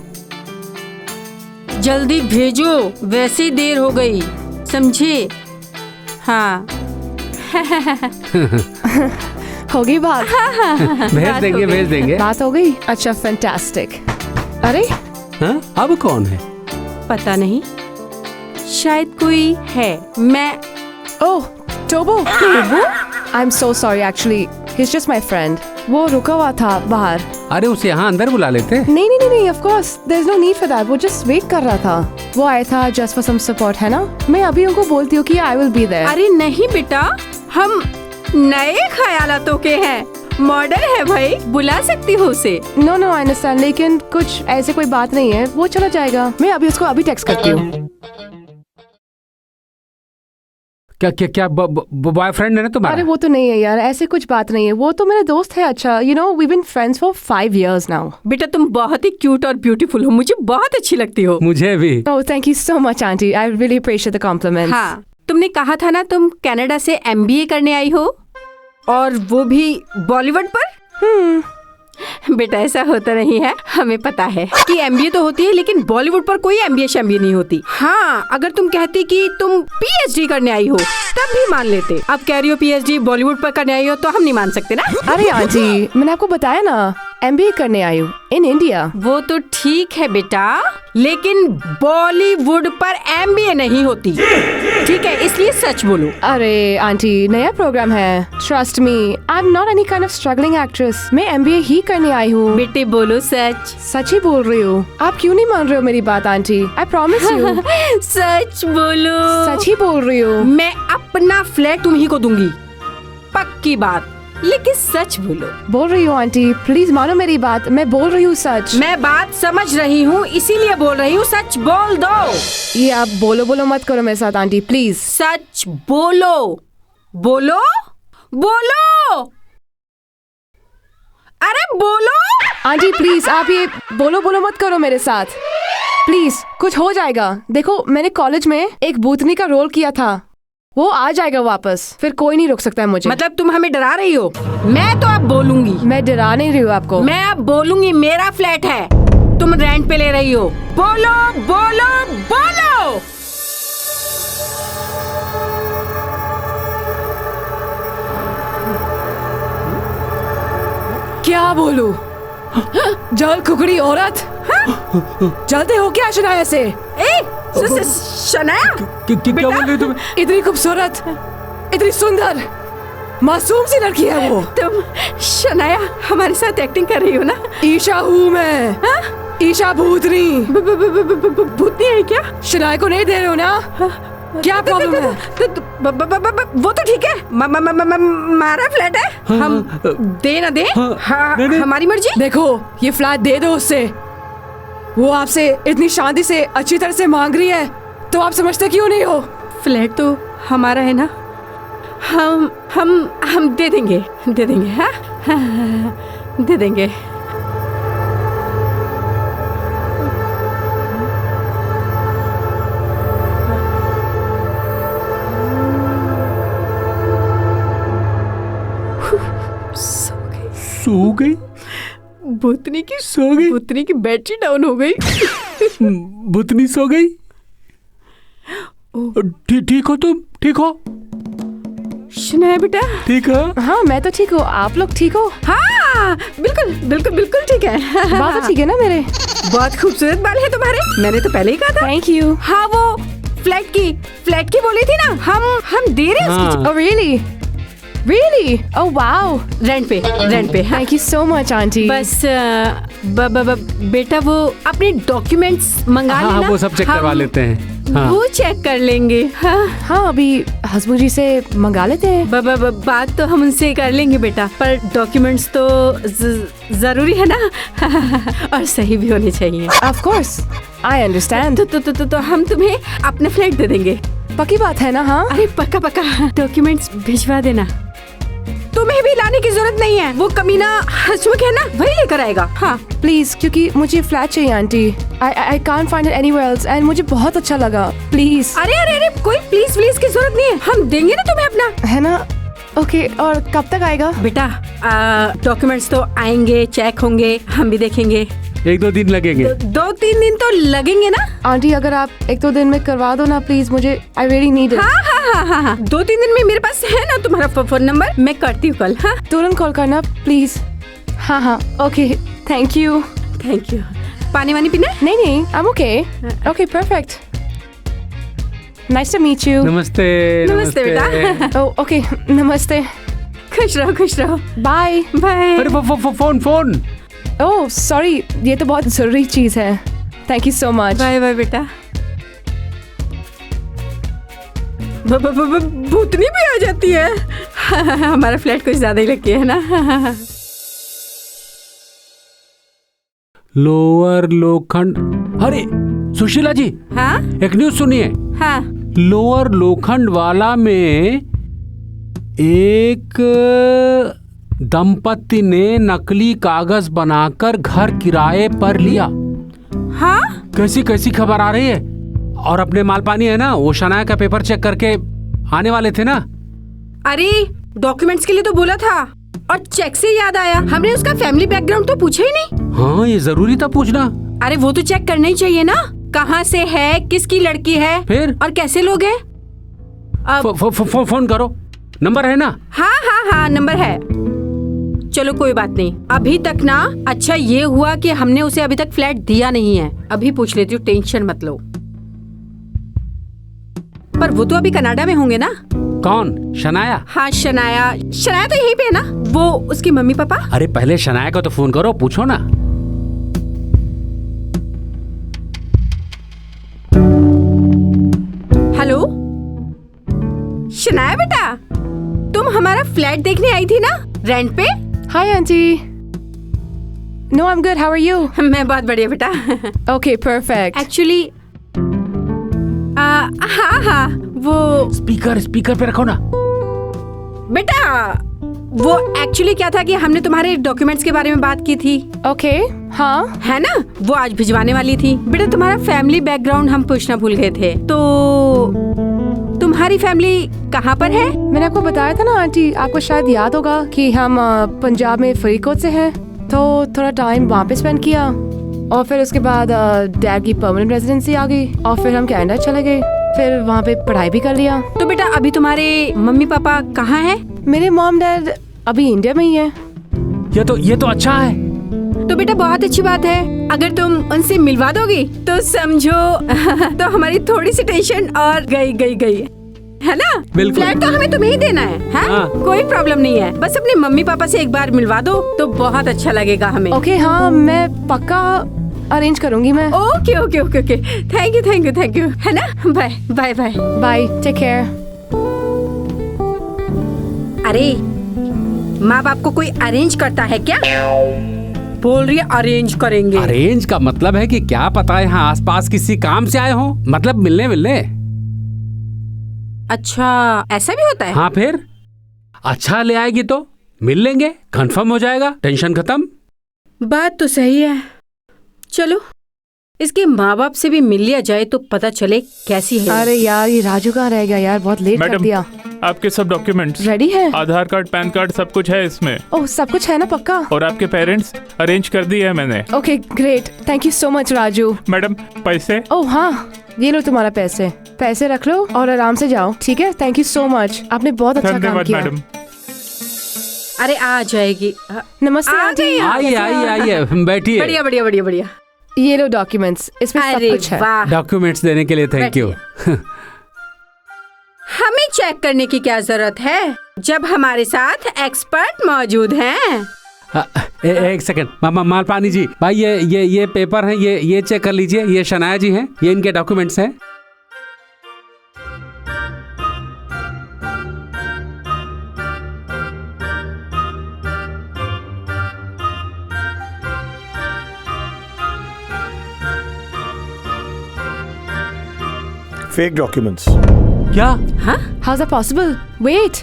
जल्दी भेजो, वैसे ही देर हो गई, समझे? हाँ। होगी बात। भेज देंगे। बात हो गई। अच्छा, फैंटास्टिक। अरे हाँ? अब कौन है? पता नहीं, शायद कोई है। मैं ओह, टोबो। I am so sorry, actually he is just my friend. वो रुका हुआ था बाहर। अरे उसे यहाँ अंदर बुला लेते। नहीं, of course there is no need for that. वो जस्ट वेट कर रहा था। वो आया था जस्ट फॉर सम सपोर्ट, है ना। मैं अभी उनको बोलती हूँ कि आई विल बी देयर। अरे नहीं बेटा, हम नए ख्यालातों के हैं, मॉडर्न है भाई, बुला सकती हो उसे। नो आई अंडरस्टैंड, लेकिन कुछ ऐसे कोई बात नहीं है, वो चला जाएगा। मैं अभी उसको टेक्स्ट करती हूँ। क्या बॉयफ्रेंड है ना तुम्हारा? अरे वो तो नहीं है यार, ऐसे कुछ बात नहीं है, वो तो मेरा दोस्त है। अच्छा, you know we been friends for 5 years now. बेटा तुम बहुत ही क्यूट और ब्यूटीफुल हो, मुझे बहुत अच्छी लगती हो। मुझे भी। Oh, thank you so much aunty, I really appreciate the compliments. हाँ, तुमने कहा था ना तुम कनाडा से MBA करने आई हो, और वो भी बॉलीवुड पर। बेटा ऐसा होता नहीं है, हमें पता है कि MBA तो होती है, लेकिन बॉलीवुड पर कोई MBA नहीं होती। हाँ, अगर तुम कहती कि तुम PhD करने आई हो तब भी मान लेते। अब कह रही हो PhD बॉलीवुड पर करने आई हो, तो हम नहीं मान सकते ना। अरे आंटी, मैंने आपको बताया ना, MBA करने आई हूँ इन इंडिया। वो तो ठीक है बेटा, लेकिन बॉलीवुड पर MBA नहीं होती, ठीक है, इसलिए सच बोलो। अरे आंटी, नया प्रोग्राम है, trust me, I am not any kind of struggling actress. मैं MBA ही करने आई हूँ। बेटे बोलो सच। सच ही बोल रही हूँ। आप क्यों नहीं मान रहे हो मेरी बात आंटी? I promise you. सच बोलो। सच ही बोल रही हूँ। मैं अपना फ्लैट तुम ही को दूंगी, पक्की बात। लेकिन सच बोलो। बोल रही हूँ आंटी, प्लीज मानो मेरी बात, मैं बोल रही हूँ सच। मैं बात समझ रही हूँ, इसीलिए बोल रही हूँ, सच बोल दो। ये आप बोलो बोलो मत करो मेरे साथ आंटी, प्लीज। सच बोलो, बोलो बोलो, अरे बोलो। आंटी प्लीज आप ये बोलो बोलो मत करो मेरे साथ, प्लीज। कुछ हो जाएगा। देखो मैंने कॉलेज में एक भूतनी का रोल किया था, वो आ जाएगा वापस, फिर कोई नहीं रोक सकता है मुझे। मतलब तुम हमें डरा रही हो? मैं तो अब बोलूंगी। मैं डरा नहीं रही हूँ आपको। मैं अब बोलूंगी, मेरा फ्लैट है, तुम रेंट पे ले रही हो। बोलो बोलो बोलो। क्या बोलूं? जल कुकड़ी औरत, जलते हो क्या शनाया से? शनाया, क्या बोल रही तुम? इतनी खूबसूरत, इतनी सुंदर, मासूम सी लड़की है वो। तुम शनाया हमारे साथ एक्टिंग कर रही हो ना? ईशा हूँ मैं। हाँ? ईशा भूतनी। भूतनी है क्या? शनाया को नहीं दे रहे हो ना? क्या प्रॉब्लम है? वो तो ठीक है, हमारा फ्लैट है, हम दे ना दे, हमारी मर्जी। देखो ये फ्लैट दे दो उससे, वो आपसे इतनी शांति से अच्छी तरह से मांग रही है, तो आप समझते क्यों नहीं हो? फ्लैट तो हमारा है ना, हम दे देंगे, दे देंगे। हाँ दे देंगे। सो गई? भूतनी की सो गई? भूतनी की बैटरी डाउन हो गई। भूतनी सो गई? ठीक हो तुम? ठीक हो? शनाया बेटा ठीक है? हाँ मैं तो ठीक हूँ, आप लोग ठीक हो? हाँ बिल्कुल बिल्कुल बिल्कुल ठीक है। बाल तो ठीक है ना मेरे? बहुत खूबसूरत बाल है तुम्हारे, मैंने तो पहले ही कहा था। Thank you. हाँ वो फ्लैट की बोली थी ना, हम दे रहे हैं उसकी। Oh really? Really? Oh wow! Rent पे हाँ। Thank you so much auntie. बस बेटा वो अपने डॉक्यूमेंट्स मंगा हाँ, लेना, वो सब चेक करवा लेते हैं। हाँ। वो चेक कर लेंगे। हाँ हाँ अभी हसबू जी से मंगा लेते हैं। बात तो हम उनसे कर लेंगे बेटा, पर डॉक्यूमेंट्स तो जरूरी है ना। और सही भी होने चाहिए। Of course, I understand. तो हम तुम्हें अपना फ्लैट दे देंगे। पक्की बात है ना? हाँ अरे पक्का डॉक्यूमेंट्स भिजवा देना, तुम्हें भी लाने की जरूरत नहीं है, वो कमीना हसमुख है ना, वही लेकर आएगा। हाँ प्लीज, क्योंकि मुझे फ्लैट चाहिए aunty. I can't find it anywhere else and मुझे बहुत अच्छा लगा। प्लीज। अरे कोई प्लीज की जरूरत नहीं है, हम देंगे ना तुम्हें अपना, है ना? ओके और कब तक आएगा? बेटा डॉक्यूमेंट्स तो आएंगे, चेक होंगे, हम भी देखेंगे। 1-2 दिन लगेंगे। 2-3 दिन तो लगेंगे ना आंटी अगर आप 1-2 दिन में करवा दो ना प्लीज, मुझे आई रियली नीड इट। हाँ 2-3 दिन में मेरे पास है ना तुम्हारा फोन नंबर, मैं करती हूँ कल। हाँ तुरंत कॉल करना प्लीज। हाँ ओके थैंक यू। पानी वानी पीना? नहीं I am okay. Okay perfect, nice to meet you. नमस्ते बेटा। ओके नमस्ते। खुश रहो। बाय। अरे फोन। ओह सॉरी, ये तो बहुत जरूरी चीज है। Thank you so much. Bye बेटा। भूतनी भी आ जाती है। हमारा फ्लैट कुछ ज्यादा ही लगती है ना। लोअर लोखंड। अरे सुशीला जी, हाँ एक न्यूज सुनिए। हाँ लोअर लोखंड वाला में एक दंपति ने नकली कागज बनाकर घर किराए पर लिया। हाँ कैसी खबर आ रही है। और अपने मालपानी है ना, वो शनाया का पेपर चेक करके आने वाले थे ना। अरे डॉक्यूमेंट्स के लिए तो बोला था, और चेक से याद आया, हमने उसका फैमिली बैकग्राउंड तो पूछा ही नहीं। हाँ ये जरूरी था पूछना। अरे वो तो चेक करना ही चाहिए ना, कहाँ से है, किसकी लड़की है, फिर और कैसे लोग हैं। फोन करो, नंबर है ना? हाँ नंबर है। चलो कोई बात नहीं, अभी तक ना अच्छा ये हुआ कि हमने उसे अभी तक फ्लैट दिया नहीं है। अभी पूछ लेती हूँ, टेंशन मत लो। पर वो तो अभी कनाडा में होंगे ना? कौन? शनाया? हाँ शनाया तो यहीं पे है ना, वो उसकी मम्मी पापा। अरे पहले शनाया को तो फोन करो, पूछो ना। हेलो शनाया बेटा, तुम हमारा फ्लैट देखने आई थी ना, रेंट पे। Hi aunty. No I am good, how are you? मैं बहुत बढ़िया बेटा। Okay perfect. एक्चुअली हाँ हाँ वो स्पीकर पे रखो ना। बेटा वो एक्चुअली क्या था कि हमने तुम्हारे डॉक्यूमेंट्स के बारे में बात की थी, ओके हाँ है ना? वो आज भिजवाने वाली थी। बेटा तुम्हारा फैमिली बैकग्राउंड हम पूछना भूल गए थे, तो तुम्हारी फैमिली कहाँ पर है? मैंने आपको बताया था ना आंटी, आपको शायद याद होगा कि हम पंजाब में फरीदकोट से हैं, तो थोड़ा टाइम वहाँ पे स्पेंड किया और फिर उसके बाद डैड की परमानेंट रेजिडेंसी आ गई और फिर हम कनाडा चले गए, फिर वहाँ पे पढ़ाई भी कर लिया। तो बेटा अभी तुम्हारे मम्मी पापा कहाँ हैं? मेरे मॉम डैड अभी इंडिया में ही है। ये तो अच्छा है। तो बेटा बहुत अच्छी बात है, अगर तुम उनसे मिलवा दोगी तो समझो तो हमारी थोड़ी सी टेंशन और गई है ना? बिल्कुल। फ्लैट तो हमें तुम्हें ही देना है, हाँ। कोई प्रॉब्लम नहीं है, बस अपने मम्मी पापा से एक बार मिलवा दो तो बहुत अच्छा लगेगा हमें। ओके हाँ, मैं पक्का अरेंज करूंगी मैं। Okay okay okay okay, thank you है ना? Bye bye bye bye, take care. अरे माँ बाप को कोई अरेंज करता है क्या? बोल रही है अरेंज करेंगे। अरेंज का मतलब है कि क्या पता यहाँ आसपास किसी काम से आए हो, मतलब मिलने। अच्छा ऐसा भी होता है? हाँ फिर अच्छा ले आएगी तो मिल लेंगे, कंफर्म हो जाएगा, टेंशन खत्म। बात तो सही है, चलो इसके माँ बाप से भी मिल लिया जाए तो पता चले कैसी है। अरे यार ये राजू कहाँ रह गया यार, बहुत लेट कर मैडम, दिया। आपके सब डॉक्यूमेंट्स रेडी है? आधार कार्ड, पैन कार्ड सब कुछ है इसमें। ओह सब कुछ है ना पक्का? और आपके पेरेंट्स अरेंज कर दिए है मैंने। Okay great, thank you so much Raju. Madam पैसे? ओह हाँ, ये लो तुम्हारा पैसे रख लो और आराम से जाओ, ठीक है? थैंक यू सो मच, आपने बहुत अच्छा काम धन्यवाद किया। मैडम। अरे आ जाएगी। नमस्ते आ आंटी। गई, आइए बैठिए। बढ़िया। ये लो डॉक्यूमेंट्स, इसमें सब अरे कुछ है। वाह, डॉक्यूमेंट्स देने के लिए थैंक यू। हमें चेक करने की क्या जरूरत है जब हमारे साथ एक्सपर्ट मौजूद हैं। एक सेकंड, मालपानी जी, भाई ये पेपर है, ये चेक कर लीजिए, ये शनाया जी हैं, ये इनके डॉक्यूमेंट्स हैं। Fake documents. क्या how is that possible? Wait,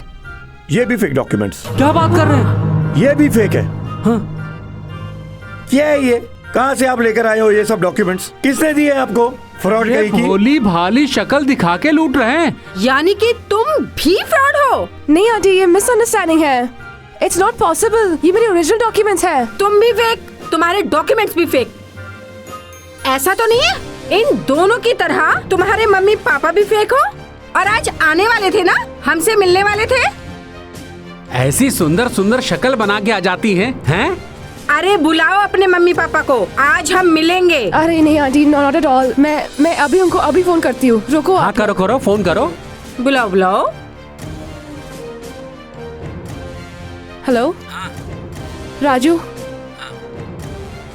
ये भी फेक डॉक्यूमेंट्स। क्या बात कर रहे हैं? ये भी फेक है। हाँ। क्या है ये? कहाँ से आप लेकर आए हो ये सब डॉक्यूमेंट्स? किसने दिए आपको? फ्रॉड ये कहीं की? भोली भाली शक्ल दिखा के लूट रहे हैं। यानी कि तुम भी फ्रॉड हो? नहीं आंटी, ये मिसअंडरस्टैंडिंग है। इट्स नॉट पॉसिबल, ये मेरे ओरिजिनल डॉक्यूमेंट्स है। तुम भी फेक, तुम्हारे डॉक्यूमेंट्स भी फेक। ऐसा तो नहीं है इन दोनों की तरह तुम्हारे मम्मी पापा भी फेक हो और आज आने वाले थे ना, हमसे मिलने वाले थे? ऐसी सुंदर शक्ल बना के आ जाती हैं? अरे बुलाओ अपने मम्मी पापा को, आज हम मिलेंगे। अरे नहीं आंटी, नॉट एट ऑल। मैं अभी उनको अभी फोन करती हूँ, रुको। हाँ करो, फोन करो। बुलाओ। हेलो राजू,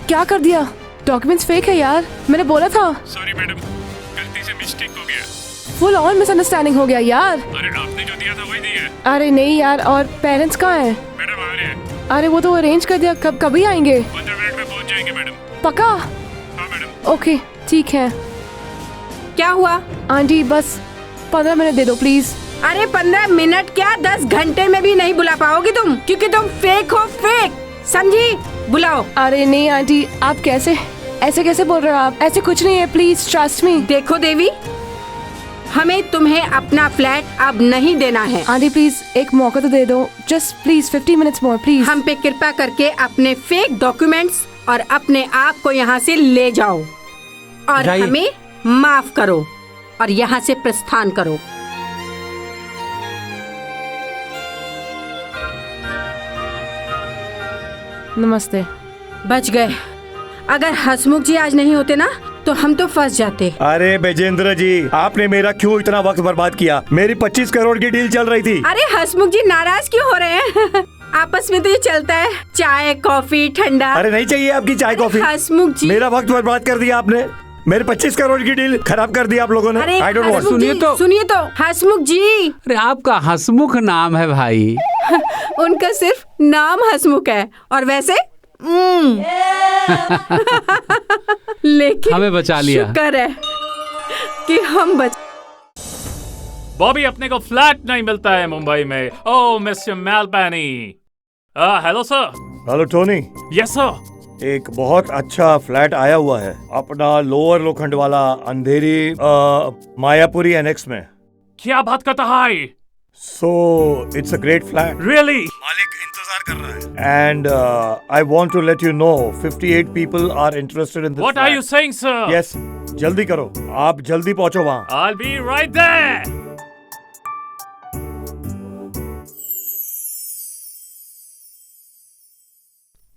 क्या कर दिया? डॉक्यूमेंट्स फेक है यार, मैंने बोला था। सॉरी मैडम, गलती से मिस्टेक हो गया। फुल ऑन मिसअंडरस्टैंडिंग हो गया यार। अरे आपने जो दिया था वही दिया। अरे नहीं यार, और पेरेंट्स कहाँ हैं? मैडम आ रहे हैं, अरे वो तो अरेंज कर दिया, कभी आएंगे? 15 मिनट में पहुंच जाएंगे मैडम। पक्का? हाँ मैडम। ओके ठीक है। क्या हुआ? आंटी बस 15 मिनट दे दो प्लीज। अरे 15 मिनट क्या, 10 घंटे में भी नहीं बुला पाओगी तुम, क्योंकि तुम फेक हो, फेक, समझी? बुलाओ। अरे नहीं आंटी, आप ऐसे कैसे बोल रहे हो आप? ऐसे कुछ नहीं है, प्लीज ट्रस्ट मी। देखो देवी, हमें तुम्हें अपना फ्लैट अब नहीं देना है। आंटी प्लीज एक मौका तो दे दो, just please 50 minutes more please. हम पे कृपा करके अपने फेक डॉक्यूमेंट्स और अपने आप को यहाँ से ले जाओ और जाइए। हमें माफ करो और यहाँ से प्रस्थान करो। नमस्ते। बच गए। अगर हसमुख जी आज नहीं होते ना तो हम तो फंस जाते। अरे बैजेंद्र जी, आपने मेरा क्यों इतना वक्त बर्बाद किया? मेरी 25 करोड़ की डील चल रही थी। अरे हसमुख जी नाराज क्यों हो रहे हैं? आपस में तो ये चलता है, चाय कॉफी ठंडा। अरे नहीं चाहिए आपकी चाय कॉफी। हसमुख जी, मेरा वक्त बर्बाद कर दिया आपने। मेरे 25 करोड़ की डील खराब कर दी आप लोगों ने। अरे आई डोंट वांट। सुनिए तो। सुनिए तो हसमुख जी, अरे आपका हसमुख नाम है भाई। उनका सिर्फ नाम हसमुख है और वैसे लेकिन हमें बचा लिया। शुक्र है कि हम बच। बॉबी अपने को फ्लैट नहीं मिलता है मुंबई में। ओह मिस्टर मेलबैनी। Hello sir. Hello Tony, yes sir. एक बहुत अच्छा फ्लैट आया हुआ है अपना लोअर लोखंड वाला अंधेरी मायापुरी एनेक्स में। क्या बात करता है? So it's a great flat. Really? मालिक इंतजार कर रहा है and I want to let you know 58 people are interested in this. What are you saying sir? Yes, जल्दी करो, आप जल्दी पहुंचो वहाँ। I'll be right there.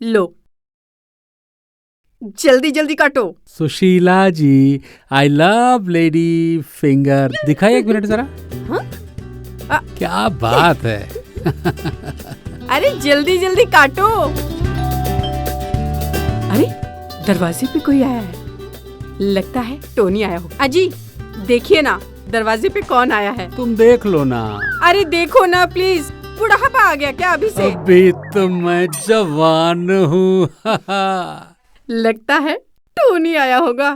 लो, जल्दी जल्दी काटो। सुशीला जी, आई लव लेडी फिंगर। दिखाइए एक मिनट जरा। क्या बात है। अरे जल्दी जल्दी काटो। अरे दरवाजे पे कोई आया है, लगता है टोनी आया हो। अजी देखिए ना, दरवाजे पे कौन आया है। तुम देख लो ना। अरे देखो ना प्लीज, बुढ़ापा आ गया क्या अभी से? अभी तो मैं जवान हूँ। लगता है टोनी आया होगा।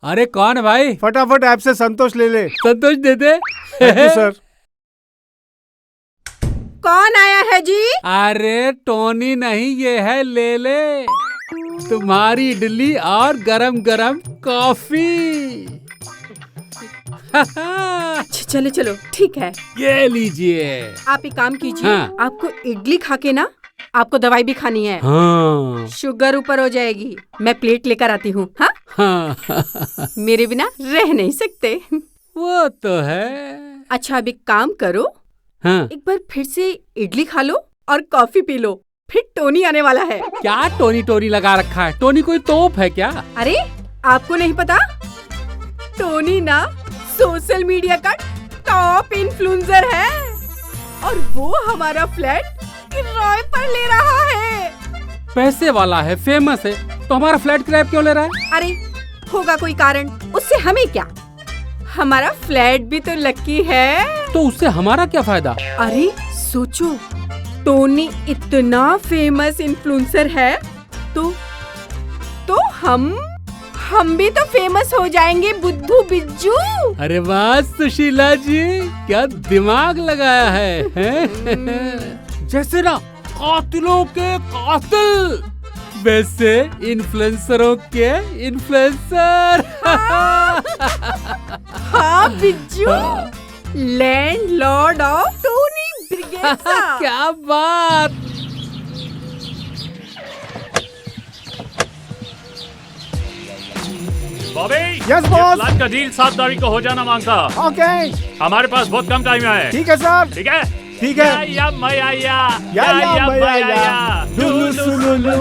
अरे कौन है भाई? फटाफट ऐप से संतोष ले ले। संतोष दे दे। सर कौन आया है जी? अरे टोनी नहीं, ये है ले ले, तुम्हारी इडली और गरम गरम कॉफी। अच्छा चलो चलो ठीक है, ये लीजिए। आप एक काम कीजिए। हाँ। आपको इडली खा के ना, आपको दवाई भी खानी है। हाँ शुगर ऊपर हो जाएगी। मैं प्लेट लेकर आती हूँ। हाँ, हाँ। मेरे बिना रह नहीं सकते। वो तो है। अच्छा अब एक काम करो, हाँ। एक बार फिर से इडली खा लो और कॉफी पी लो, फिर टोनी आने वाला है। क्या टोनी टोनी लगा रखा है? टोनी कोई तोप है क्या? अरे आपको नहीं पता, टोनी ना सोशल मीडिया का टॉप इन्फ्लुएंसर है और वो हमारा फ्लैट किराए पर ले रहा है। पैसे वाला है, फेमस है, तो हमारा फ्लैट किराए पे क्यों ले रहा है? अरे होगा कोई कारण, उससे हमें क्या, हमारा फ्लैट भी तो लकी है। तो उससे हमारा क्या फायदा? अरे सोचो, टोनी इतना फेमस इन्फ्लुएंसर है तो हम भी तो फेमस हो जाएंगे बुद्धू बिज्जू। अरे वाह सुशीला जी, क्या दिमाग लगाया है? जैसे ना कातिलों के कातिल, वैसे इन्फ्लुएंसरों के इन्फ्लुएंसर। हाँ बिज्जू, लैंडलॉर्ड ऑफ टोनी ब्रिगेसा। क्या बात। Bobby, Yes, boss. फ्लैट का डील 7 तारीख को हो जाना मांगता। ओके हमारे पास बहुत कम टाइम है। ठीक है सर। ठीक है? ठीक है। या मैया या मैया, दुलु सुलुलु,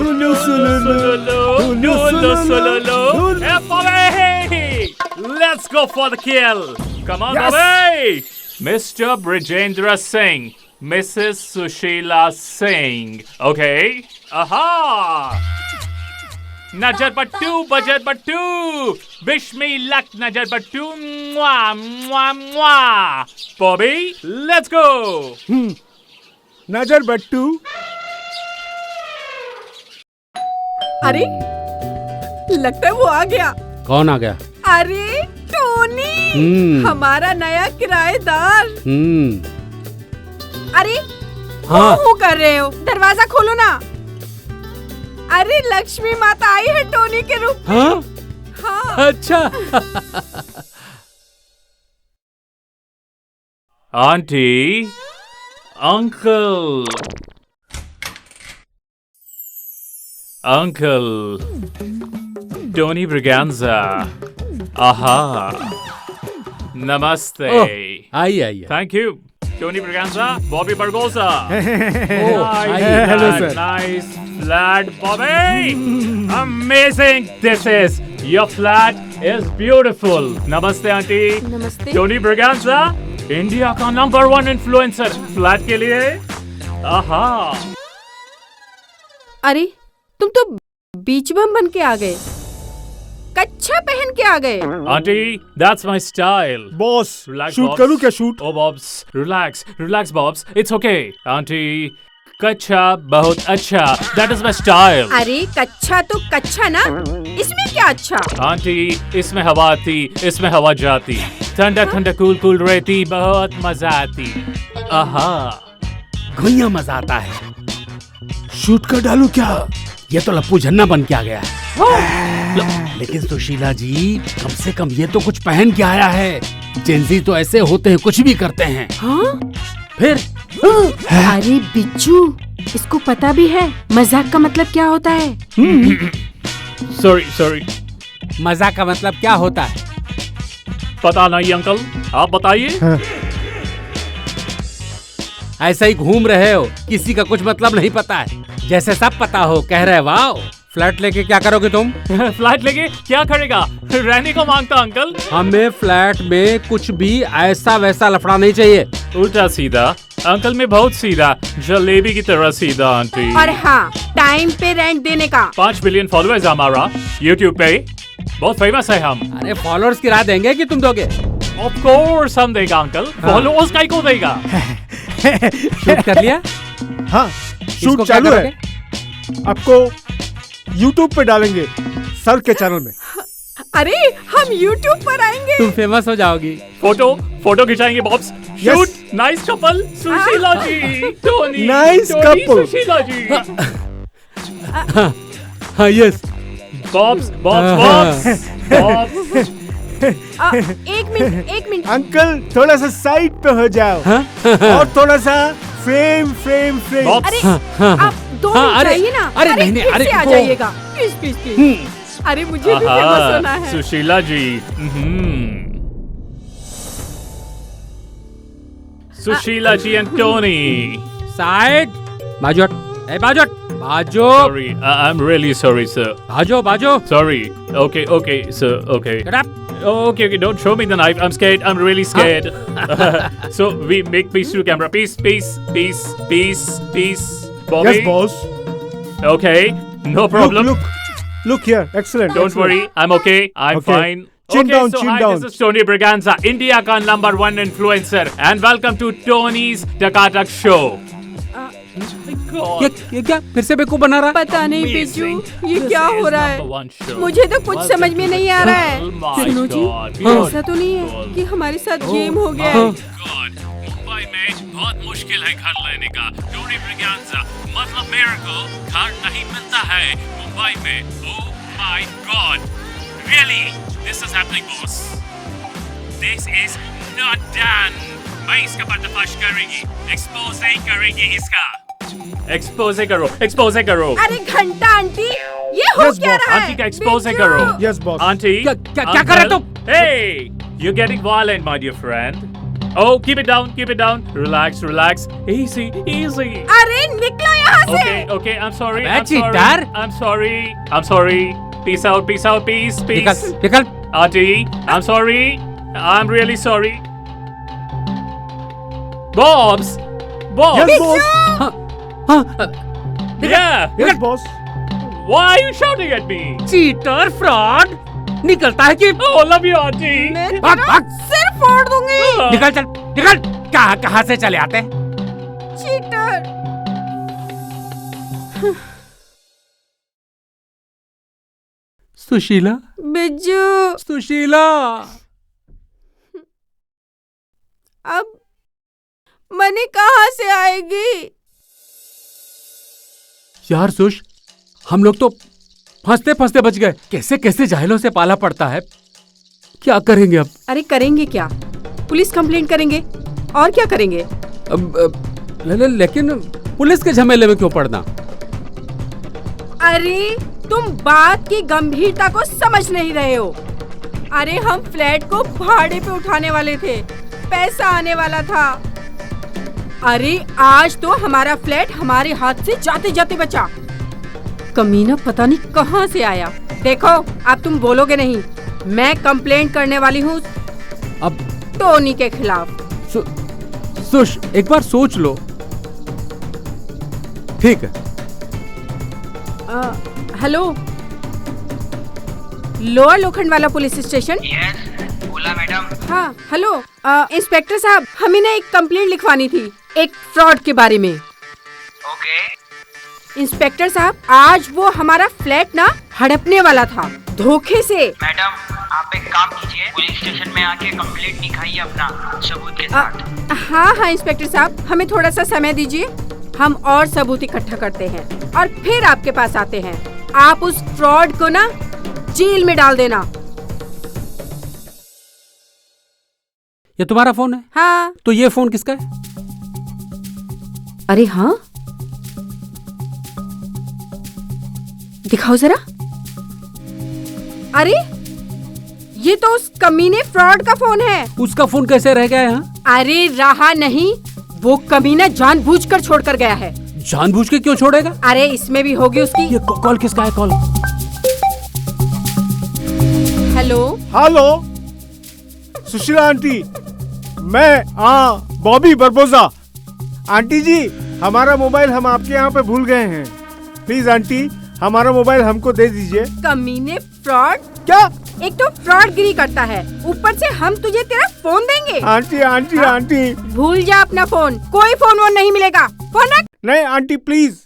दुलु सुलुलु, दुलु सुलुलु। Hey, Bobby! Let's go for the kill. Come on, Yes. Bobby! Mr. Brijendra Singh, Mrs. Sushila Singh. Okay? Aha! Najar Battu, Bajar Battu. Wish me luck, Najar Battu. Mwah, mwah, mwah. Bobby, let's go. नजर बट्टू। अरे लगता है वो आ गया। कौन आ गया? अरे Tony, हमारा नया किराएदार। अरे हाँ। वो कर रहे हो, दरवाजा खोलो ना। अरे लक्ष्मी माता आई है टोनी के रूप में। हाँ? हाँ। अच्छा। Auntie, Uncle, Tony Braganza. Aha. Namaste. आइए आइए। Thank you, Tony Braganza, Bobby Barbosa. आइए। Hello, sir. Nice flat, Bobby. Amazing. This is your flat is beautiful. Namaste, Auntie. नमस्ते। Tony Braganza, इंडिया का नंबर 1 इन्फ्लुएंसर, फ्लैट के लिए। आहा। अरे तुम तो बीच बम बन के आ गए, कच्छा पहन के आ गए। Auntie, that's my style. Boss Relax, shoot Bobs. करूं क्या shoot? Oh, Bobs, relax, relax, Bobs. It's okay. Auntie, कच्छा बहुत अच्छा. That is my style. अरे कच्छा तो कच्छा ना, इसमें क्या अच्छा? आंटी, इसमें हवा आती, इसमें हवा जाती, ठंडा ठंडा कूल कूल रहती, बहुत मजा आती. आहा, घुइया मजा आता है। शूट कर डालू क्या? ये तो लप्पू झन्ना बन के आ गया है। लेकिन सुशीला जी, कम से कम ये तो कुछ पहन के आया है। जेंजी तो ऐसे होते हैं, कुछ भी करते हैं। हाँ? फिर अरे बिच्छू, इसको पता भी है मजाक का मतलब क्या होता है। sorry, मजाक का मतलब क्या होता है? पता नहीं अंकल, आप बताइए. ऐसा ही घूम रहे हो, किसी का कुछ मतलब नहीं पता है, जैसे सब पता हो। कह रहे वाओ, फ्लैट लेके क्या करोगे तुम? फ्लैट लेके क्या करेगा? रहने को मांगता अंकल. हमें फ्लैट में कुछ भी ऐसा वैसा लफड़ा नहीं चाहिए। उल्टा सीधा अंकल, में बहुत सीधा, जलेबी की तरह सीधा आंटी. और हाँ, टाइम पे रेंट देने का। 5 मिलियन फॉलोअर्स हमारा YouTube पे, बहुत फेमस है हम. अरे फॉलोअर्स की राय देंगे कि तुम दोगे? ऑफ कोर्स हम देगा अंकल. फॉलोअर्स का ही को देगा. शूट कर लिया? हाँ इसको शूट क्या चालू है। करोगे? आपको YouTube पे डालेंगे, सर के चैनल में। अरे हम YouTube पर आएंगे। तुम फेमस हो जाओगी। फोटो खिंचाएंगे Bobs. Shoot, nice couple, Sushila ji, Tony, Nice Tony, couple. Sushila ji. हाँ यस। बॉब्स. एक मिनट। अंकल थोड़ा सा साइड पे हो जाओ और थोड़ा सा फ्रेम। बॉब्स. अरे आप 2 मिनट चाहिए ना। अरे नहीं, फिर अरे से आ वो- जाइएगा प्लीज। अरे मुझे भी फेमस होना है। सुशीला जी. सुशीला जी एंड टोनी. साइड बाजू। ए बाजू। Sorry, I'm really sorry, sir. बाजू। Sorry. Okay, sir. Okay. Get up. Okay. Don't show me the knife. I'm scared. I'm really scared. So we make peace to camera. Peace. Bobby. Yes boss. Okay. No problem. Look here. Excellent. Don't excellent. worry. I'm okay. I'm Okay. fine. Chin Okay, down, so chin hi, down. this is Tony Braganza, India ka #1 influencer, and welcome to Tony's Takatak Show. ये क्या फिर से बेवकूफ बना रहा? पता नहीं बिच्छू, ये This क्या is हो रहा number है? one show. मुझे तो कुछ समझ में नहीं आ रहा है। Oh my सुनो जी, God. ऐसा तो नहीं है कि हमारे साथ गेम हो गया है। God, मुंबई में बहुत मुश्किल है घर लेने का. टोनी ब्रिगेंजा, मतलब मेरे को घर नहीं मिलता है मुंबई में. Oh my God, really? This is happening, boss. This is not done. मैं इसका पर्दाफाश करेंगी, एक्सपोज करेंगी इसका. एक्सपोज करो. अरे घंटा आंटी, ये हो Yes, क्या boss. रहा है? आंटी का एक्सपोज बिच्छू! करो. Yes, boss. Auntie, क्या कर रहे तुम? Hey, you're getting violent, my dear friend. Oh, keep it down. Relax. Easy. अरे निकलो यहाँ से। Okay, I'm sorry. अबे cheater! I'm sorry. Peace out. Peace. निकल। Auntie, I'm sorry. I'm really sorry. Bobs. Yes, boss. Yeah. Yes, boss. Why are you shouting at me? Cheater, fraud, निकलता है कि Oh, love you, Auntie. मैं भाग, तेरा भाग। सिर फोड़ दूंगी। निकल चल, निकल। कहाँ से चले आते हैं? चीटर। सुशीला, बिज्जू, सुशीला। अब मनी कहाँ से आएगी? यार सुश, हम लोग तो फंसते बच गए। कैसे जाहिलों से पाला पड़ता है। क्या करेंगे अब? अरे करेंगे क्या? पुलिस कंप्लेंट करेंगे और क्या करेंगे? लेकिन पुलिस के झमेले में क्यों पड़ना? अरे तुम बात की गंभीरता को समझ नहीं रहे हो। अरे हम फ्लैट को भाड़े पे उठाने वाले थे, पैसा आने वाला था। अरे आज तो हमारा फ्लैट हमारे हाथ से जाते जाते बचा। कमीना पता नहीं कहाँ से आया। देखो अब तुम बोलोगे नहीं, मैं कंप्लेंट करने वाली हूँ अब टोनी के खिलाफ। सुश, एक बार सोच लो। ठीक है। Hello, lower Lokhandwala police station. Yes, बोला मैडम। हाँ हेलो, इंस्पेक्टर साहब, हमें ना एक कंप्लेंट लिखवानी थी एक फ्रॉड के बारे में। ओके। इंस्पेक्टर साहब, आज वो हमारा फ्लैट ना हड़पने वाला था धोखे से। मैडम, आप एक काम कीजिए, पुलिस स्टेशन में आके कंप्लेंट लिखाइए अपना सबूत के साथ। हाँ इंस्पेक्टर साहब, हमें थोड़ा सा समय दीजिए, हम और सबूत इकट्ठा करते हैं और फिर आपके पास आते हैं। आप उस फ्रॉड को ना जेल में डाल देना। ये तुम्हारा फोन है? हाँ। तो ये फोन किसका है? अरे हाँ, दिखाओ जरा। अरे ये तो उस कमीने फ्रॉड का फोन है। उसका फोन कैसे रह गया है यहाँ? अरे रहा नहीं, वो कमीना जानबूझकर छोड़कर गया है। जानबूझ के क्यों छोड़ेगा? अरे इसमें भी होगी उसकी। ये कॉल किसका है? Call. Hello hello, Sushila aunty, मैं बॉबी बरबोजा। आंटी जी, हमारा मोबाइल हम आपके यहाँ पे भूल गए हैं। प्लीज आंटी, हमारा मोबाइल हमको दे दीजिए। कमीने फ्रॉड। क्या? एक तो फ्रॉड गिरी करता है, ऊपर से हम तुझे तेरा फोन देंगे। आंटी आंटी हाँ? आंटी, भूल जा अपना फोन, कोई फोन वोन नहीं मिलेगा। फोन रख। नहीं आंटी प्लीज।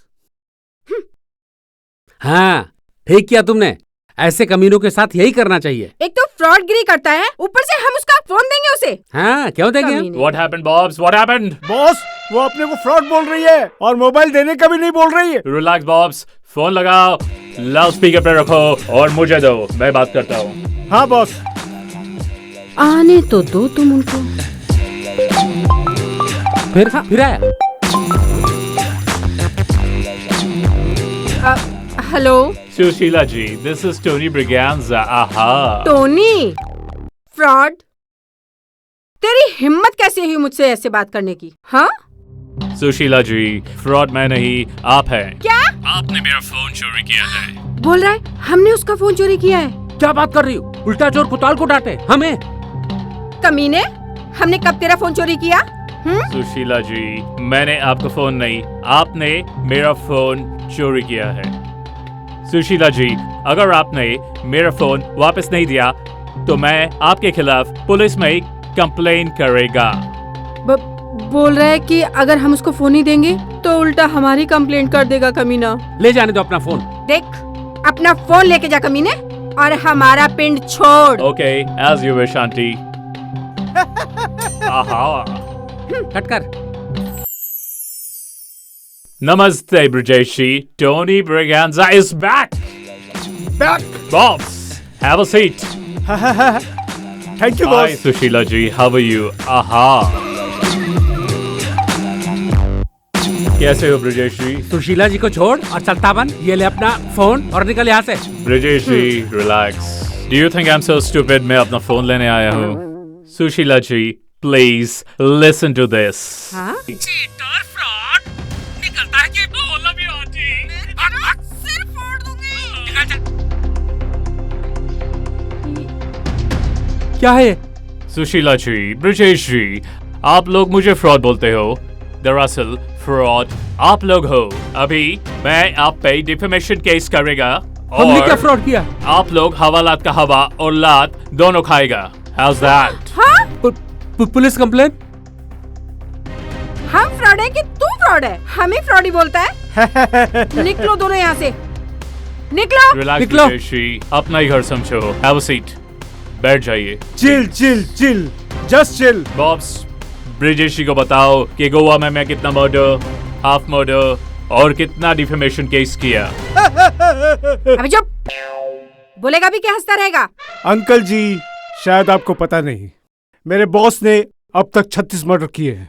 हाँ ठीक किया तुमने, ऐसे कमीनों के साथ यही करना चाहिए। एक तो फ्रॉड गिरी करता है, ऊपर से हम उसका फोन देंगे उसे। हाँ क्यों देंगे? What happened, Bobs? What happened? Boss, वो अपने को फ्रॉड बोल रही है और मोबाइल देने का भी नहीं बोल रही है। Relax, Bobs. फोन लगाओ, लाउड स्पीकर पे रखो और मुझे दो, मैं बात करता हूँ। हाँ बॉस। आने तो दो तुम उनको। फिर आया। Hello Sushila ji, this is Tony Braganza. Aha. Tony, fraud, तेरी हिम्मत कैसे हुई मुझसे ऐसे बात करने की? हाँ सुशीला जी, फ्रॉड मैं नहीं, आप हैं। क्या आपने मेरा फोन चोरी किया है। बोल रहा है? हमने उसका फोन चोरी किया है? क्या बात कर रही हो? उल्टा चोर कुताल को डांटे हमें। कमीने, हमने कब तेरा फोन चोरी किया? सुशीला जी, मैंने आपका फोन नहीं, आपने मेरा फोन चोरी किया है। सुशीला जी, अगर आपने मेरा फोन वापस नहीं दिया तो मैं आपके खिलाफ पुलिस में कंप्लेन करेगा। बोल रहा है कि अगर हम उसको फोन नहीं देंगे तो उल्टा हमारी कंप्लेंट कर देगा कमीना। ले जाने दो अपना फोन। देख, अपना फोन लेके जा कमीने और हमारा पिंड छोड़। Okay, as you wish aunty. Cut कर। नमस्ते ब्रजेशी, Tony Braganza is back. Bobs, have a seat. Thank you Hi boss. Sushila ji, how are you? कैसे हो ब्रजेशी? सुशीला जी को छोड़ और चलता बन। ये ले अपना फोन और निकल यहाँ से। ब्रजेशी, relax. Do you think I'm so stupid? मैं अपना फोन लेने आया हूँ। सुशीला जी, please listen to this. हाँ? चीटर, फ्रॉड, निकलता है कि बोल अभी आंटी। सिर फोड़ दूंगी। निकल जा। क्या है? सुशीला जी, ब्रजेश जी, आप लोग मुझे फ्रॉड बोलते हो, दरअसल फ्रॉड आप लोग हो। अभी मैं आप पे डिफेमेशन केस करेगा हमने और क्या फ्रॉड किया? आप लोग हवालात का हवा और लात दोनों खाएगा। How's that? हाँ? Police complain? हम फ्रॉड है कि तू फ्रॉड है? हमें फ्रॉड ही बोलता है। निकलो दोनों यहाँ से, निकलो। Relax निकलो। ब्रजेश जी, अपना ही घर समझो। Have a seat. बैठ जाइए। Chill chill chill, just chill. Bobs, Brajesh ji को बताओ कि गोवा में मैं कितना मर्डर, हाफ मर्डर और कितना डिफेमेशन केस किया। अभी चुप, बोलेगा भी क्या हंसता रहेगा? अंकल जी, शायद आपको पता नहीं, मेरे बॉस ने अब तक 36 मर्डर किए हैं।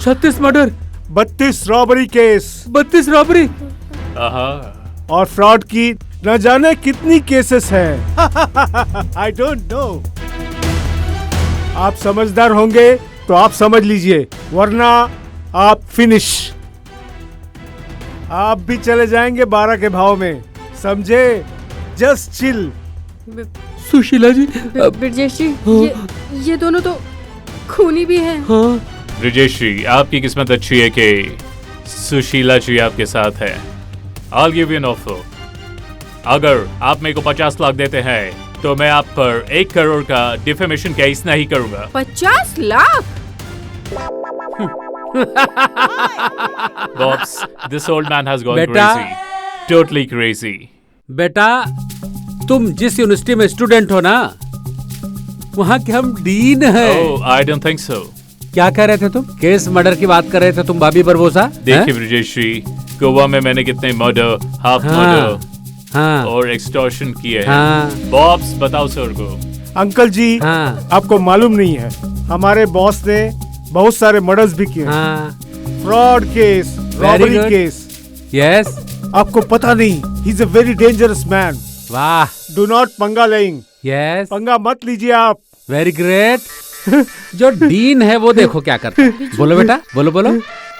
36 मर्डर, 32 रॉबरी केस 32 रॉबरी और फ्रॉड की न जाने कितनी केसेस हैं। I don't know. आप समझदार होंगे तो आप समझ लीजिए, वरना आप फिनिश। आप भी चले जाएंगे 12 के भाव में, समझे? Just chill. सुशीला जी, ब्रजेश जी, ये दोनों तो खूनी भी हैं। हाँ ब्रजेश जी, आपकी किस्मत अच्छी है कि सुशीला जी आपके साथ है। I'll give you an offer. अगर आप मेरे को 50 लाख देते हैं तो मैं आप पर 1 करोड़ का डिफेमेशन केस नहीं करूंगा। 50 lakh? Bobs, this old man has gone बेटा। crazy. Totally crazy. बेटा, तुम जिस यूनिवर्सिटी में स्टूडेंट हो ना, वहाँ के हम डीन हैं। Oh, I don't think so. क्या कह रहे थे तुम? केस मर्डर की बात कर रहे थे तुम, बॉबी बरबोसा? देखिए ब्रिजेश जी, गोवा में मैंने कितने मर्डर, हाफ मर्डर हाँ और एक्सटॉर्शन किए हैं। हाँ बॉब्स, बताओ सर को। अंकल जी, हाँ आपको मालूम नहीं है, हमारे बॉस ने बहुत सारे मर्डर्स भी किए, हाँ। Fraud case, robbery good. Case. Yes. आपको पता नहीं, he is a very dangerous man. वाह। डू नॉट पंगा लेइंग। यस। पंगा मत लीजिए आप। Very great. जो डीन है वो देखो क्या करता है। बोलो बेटा, बोलो बोलो।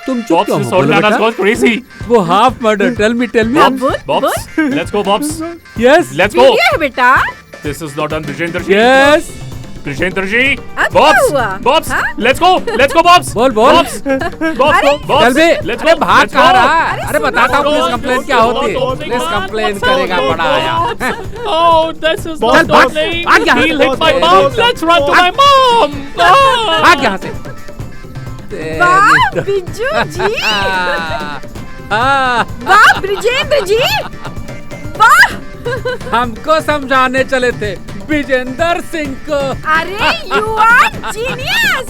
तुम चुप Bobs, क्यों this हो? old बोलो man has बेटा। gone crazy. वो half murder, tell me Bobs, let's go, Bobs. Yes Let's go. ये है बेटा। This is not on Brijendra ji. Yes. Brijendra ji. अब क्या Bobs, हुआ? Bobs, हाँ? let's go, Bobs. बोल। Bobs, Bobs, चल बे। let's अरे go. भाग let's कहाँ go. रहा है? अरे बताता हूँ पुलिस कंप्लेन क्या होती है। Bobs, पुलिस कंप्लेन Bobs, करेगा Bobs, बड़ा आया। Oh, this is Bobs, not Bobs, only. भाग यहाँ He'll से। hit my Bobs, mom. Bobs, Let's run to Bobs. my mom. भाग यहाँ से। वाह बिज्जू जी, हाँ, वाह ब्रिजेंद्र जी, वाह। हमको समझाने चले थे विजेंदर सिंह को। अरे यू आर जीनियस।